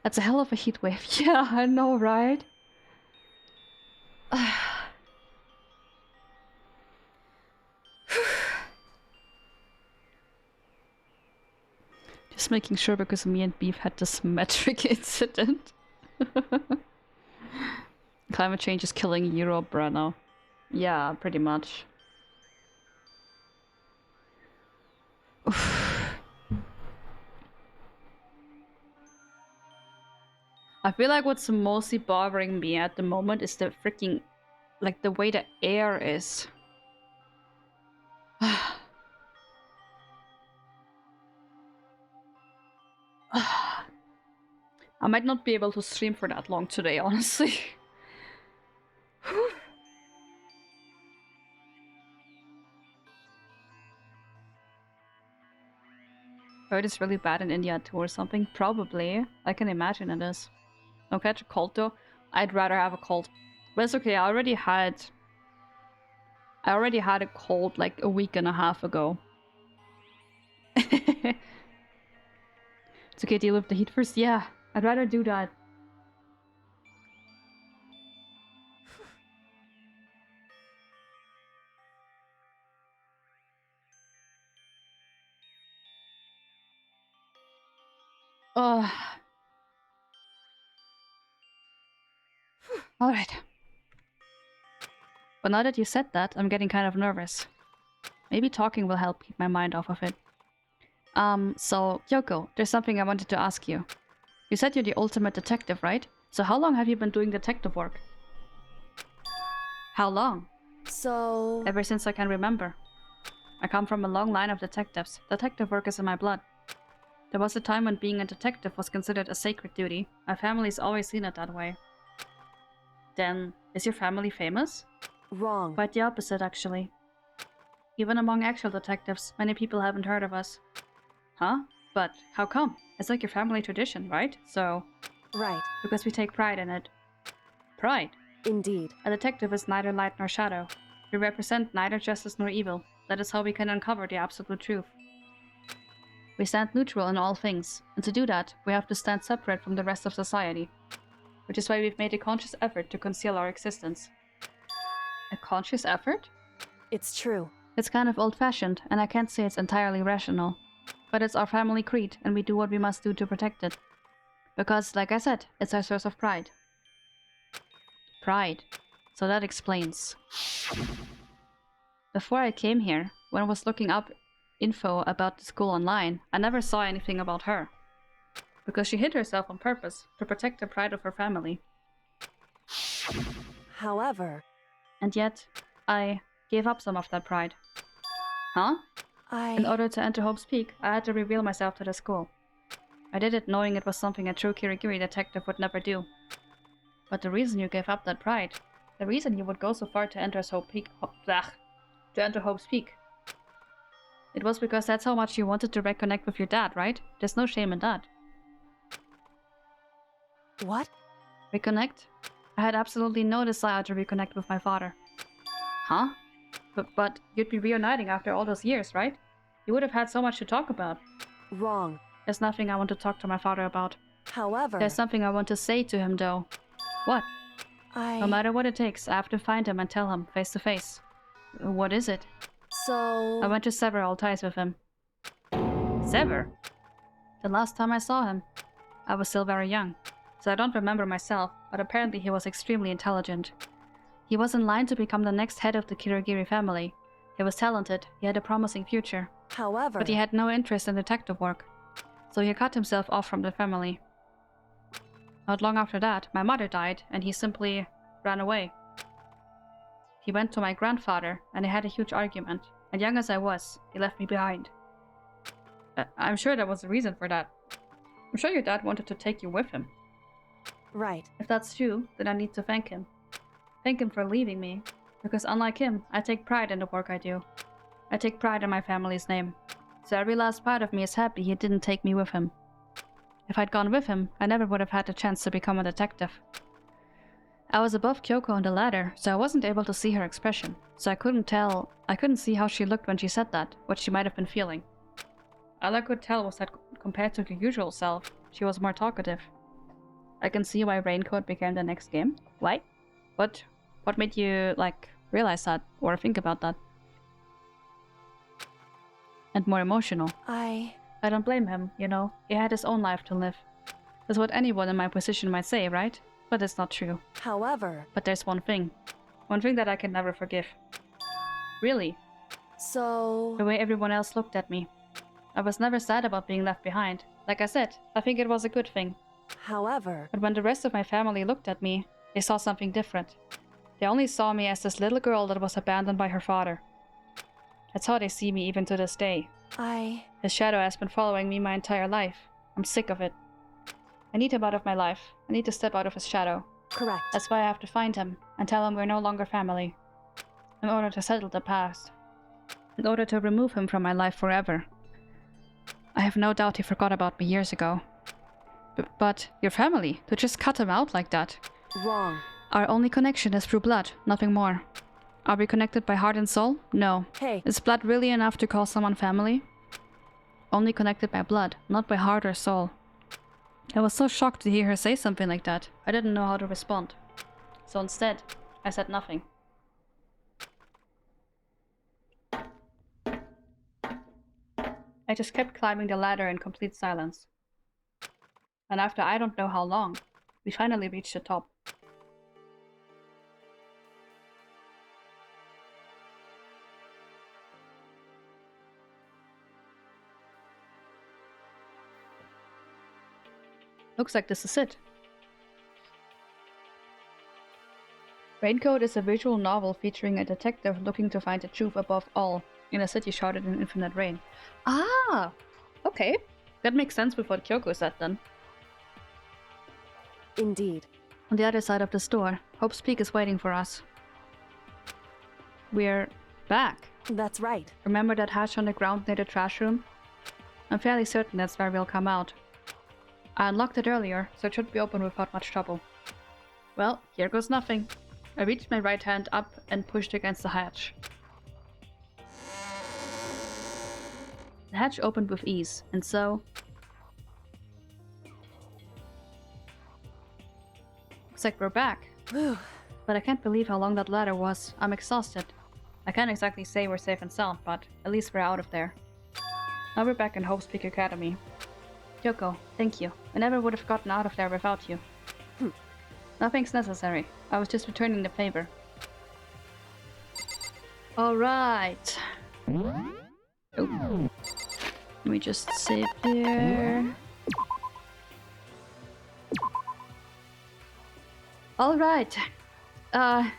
That's a hell of a heat wave. Yeah, I know, right? Just making sure because me and Beef had this metric incident. Climate change is killing Europe right now. Yeah, pretty much. I feel like what's mostly bothering me at the moment is the freaking, like, the way the air is. I might not be able to stream for that long today, honestly. Heard it's really bad in India too or something. Probably. I can imagine it is. Don't catch a cold though. I'd rather have a cold. But it's okay, I already had a cold like a week and a half ago. It's okay, deal with the heat first? Yeah, I'd rather do that. Oh. Alright. But now that you said that, I'm getting kind of nervous. Maybe talking will help keep my mind off of it. So, Kyoko, there's something I wanted to ask you. You said you're the ultimate detective, right? So how long have you been doing detective work? How long? So... Ever since I can remember. I come from a long line of detectives. Detective work is in my blood. There was a time when being a detective was considered a sacred duty. My family's always seen it that way. Then, is your family famous? Wrong. Quite the opposite, actually. Even among actual detectives, many people haven't heard of us. Huh? But how come? It's like your family tradition, right? So... Right. Because we take pride in it. Pride? Indeed. A detective is neither light nor shadow. We represent neither justice nor evil. That is how we can uncover the absolute truth. We stand neutral in all things, and to do that, we have to stand separate from the rest of society. Which is why we've made a conscious effort to conceal our existence. A conscious effort? It's true. It's kind of old-fashioned, and I can't say it's entirely rational. But it's our family creed, and we do what we must do to protect it. Because, like I said, it's our source of pride. Pride. So that explains. Before I came here, when I was looking up info about the school online, I never saw anything about her. Because she hid herself on purpose, to protect the pride of her family. However... And yet, I gave up some of that pride. Huh? In order to enter Hope's Peak, I had to reveal myself to the school. I did it knowing it was something a true Kirigiri detective would never do. But the reason you gave up that pride, the reason you would go so far to enter Hope's Peak, it was because that's how much you wanted to reconnect with your dad, right? There's no shame in that. What? Reconnect? I had absolutely no desire to reconnect with my father. Huh? But you'd be reuniting after all those years, right? You would have had so much to talk about. Wrong. There's nothing I want to talk to my father about. However... There's something I want to say to him, though. What? No matter what it takes, I have to find him and tell him, face to face. What is it? So... I went to sever all ties with him. Sever? The last time I saw him, I was still very young, so I don't remember myself, but apparently he was extremely intelligent. He was in line to become the next head of the Kirigiri family. He was talented, he had a promising future. However... But he had no interest in detective work, so he cut himself off from the family. Not long after that, my mother died, and he simply ran away. He went to my grandfather, and they had a huge argument, and young as I was, he left me behind. I'm sure there was a reason for that. I'm sure your dad wanted to take you with him. Right. If that's true, then I need to thank him. Thank him for leaving me, because unlike him, I take pride in the work I do. I take pride in my family's name, so every last part of me is happy he didn't take me with him. If I'd gone with him, I never would have had the chance to become a detective. I was above Kyoko on the ladder, so I wasn't able to see her expression, so I couldn't see how she looked when she said that, what she might have been feeling. All I could tell was that compared to her usual self, she was more talkative. I can see why Raincoat became the next game. Why? What made you, realize that, or think about that? And more emotional. I don't blame him, you know. He had his own life to live. That's what anyone in my position might say, right? But it's not true. However, But there's one thing. One thing that I can never forgive. Really. so... The way everyone else looked at me. I was never sad about being left behind. Like I said, I think it was a good thing. However, But when the rest of my family looked at me, they saw something different. They only saw me as this little girl that was abandoned by her father. That's how they see me even to this day. His shadow has been following me my entire life. I'm sick of it. I need him out of my life. I need to step out of his shadow. Correct. That's why I have to find him and tell him we're no longer family. In order to settle the past. In order to remove him from my life forever. I have no doubt he forgot about me years ago. But your family, to just cut him out like that. Wrong. Our only connection is through blood, nothing more. Are we connected by heart and soul? No. Hey. Is blood really enough to call someone family? Only connected by blood, not by heart or soul. I was so shocked to hear her say something like that. I didn't know how to respond. So instead, I said nothing. I just kept climbing the ladder in complete silence. And after I don't know how long, we finally reached the top. Looks like this is it. Raincoat is a visual novel featuring a detective looking to find the truth above all in a city shrouded in infinite rain. Ah! Okay. That makes sense with what Kyoko said then. Indeed. On the other side of the store, Hope's Peak is waiting for us. We're back. That's right. Remember that hatch on the ground near the trash room? I'm fairly certain that's where we'll come out. I unlocked it earlier, so it should be open without much trouble. Well, here goes nothing. I reached my right hand up and pushed against the hatch. The hatch opened with ease, and so... Looks like we're back. Whew. But I can't believe how long that ladder was. I'm exhausted. I can't exactly say we're safe and sound, but at least we're out of there. Now we're back in Hope's Peak Academy. Kyoko, thank you. I never would have gotten out of there without you. Nothing's necessary. I was just returning the favor. Alright. Oh. Let me just save here. Alright. I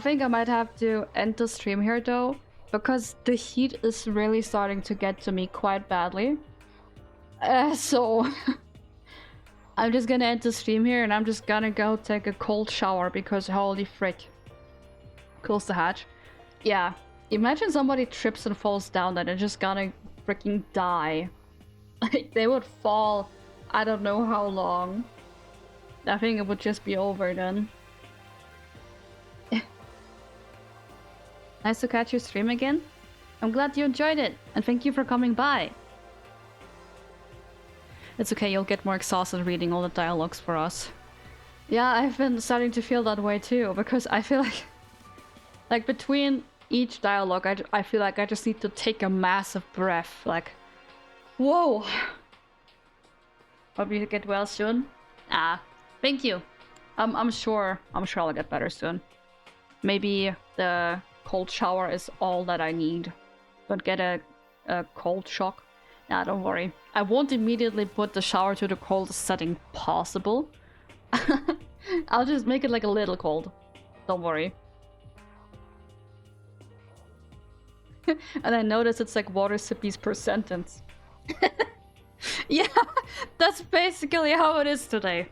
think I might have to end the stream here though, because the heat is really starting to get to me quite badly. So I'm just gonna end the stream here and I'm just gonna go take a cold shower because holy frick. Close the hatch. Yeah, imagine somebody trips and falls down and they're just gonna freaking die. Like they would fall I don't know how long. I think it would just be over then. Nice to catch your stream again. I'm glad you enjoyed it and thank you for coming by. It's okay, you'll get more exhausted reading all the dialogues for us. Yeah, I've been starting to feel that way too, because I feel like between each dialogue, I feel like I just need to take a massive breath, like, whoa! Hope you get well soon. Thank you. I'm sure I'll get better soon. Maybe the cold shower is all that I need. Don't get a cold shock. Nah, don't worry. I won't immediately put the shower to the coldest setting possible. I'll just make it like a little cold. Don't worry. And I notice it's like water sippies per sentence. Yeah, that's basically how it is today.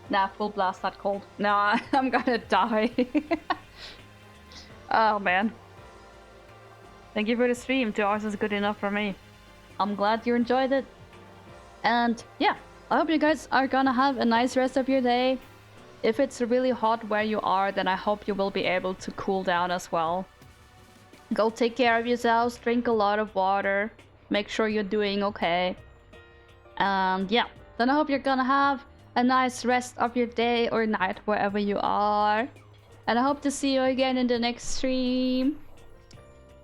Nah, full blast that cold. Nah, I'm gonna die. Oh man. Thank you for the stream. 2 hours is good enough for me. I'm glad you enjoyed it. And yeah, I hope you guys are gonna have a nice rest of your day. If it's really hot where you are, then I hope you will be able to cool down as well. Go take care of yourselves, drink a lot of water, make sure you're doing okay. And yeah, then I hope you're gonna have a nice rest of your day or night wherever you are. And I hope to see you again in the next stream.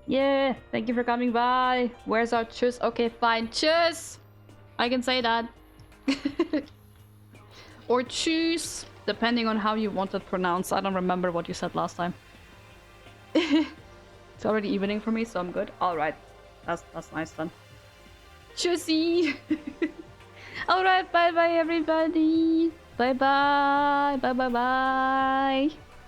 Yeah, thank you for coming by. Where's our tschüss? Okay, fine. Tschüss! I can say that. Or tschüss, depending on how you want it pronounced. I don't remember what you said last time. It's already evening for me, so I'm good. Alright. That's nice then. Tschüssi! Alright, bye bye everybody! Bye bye! Bye bye bye!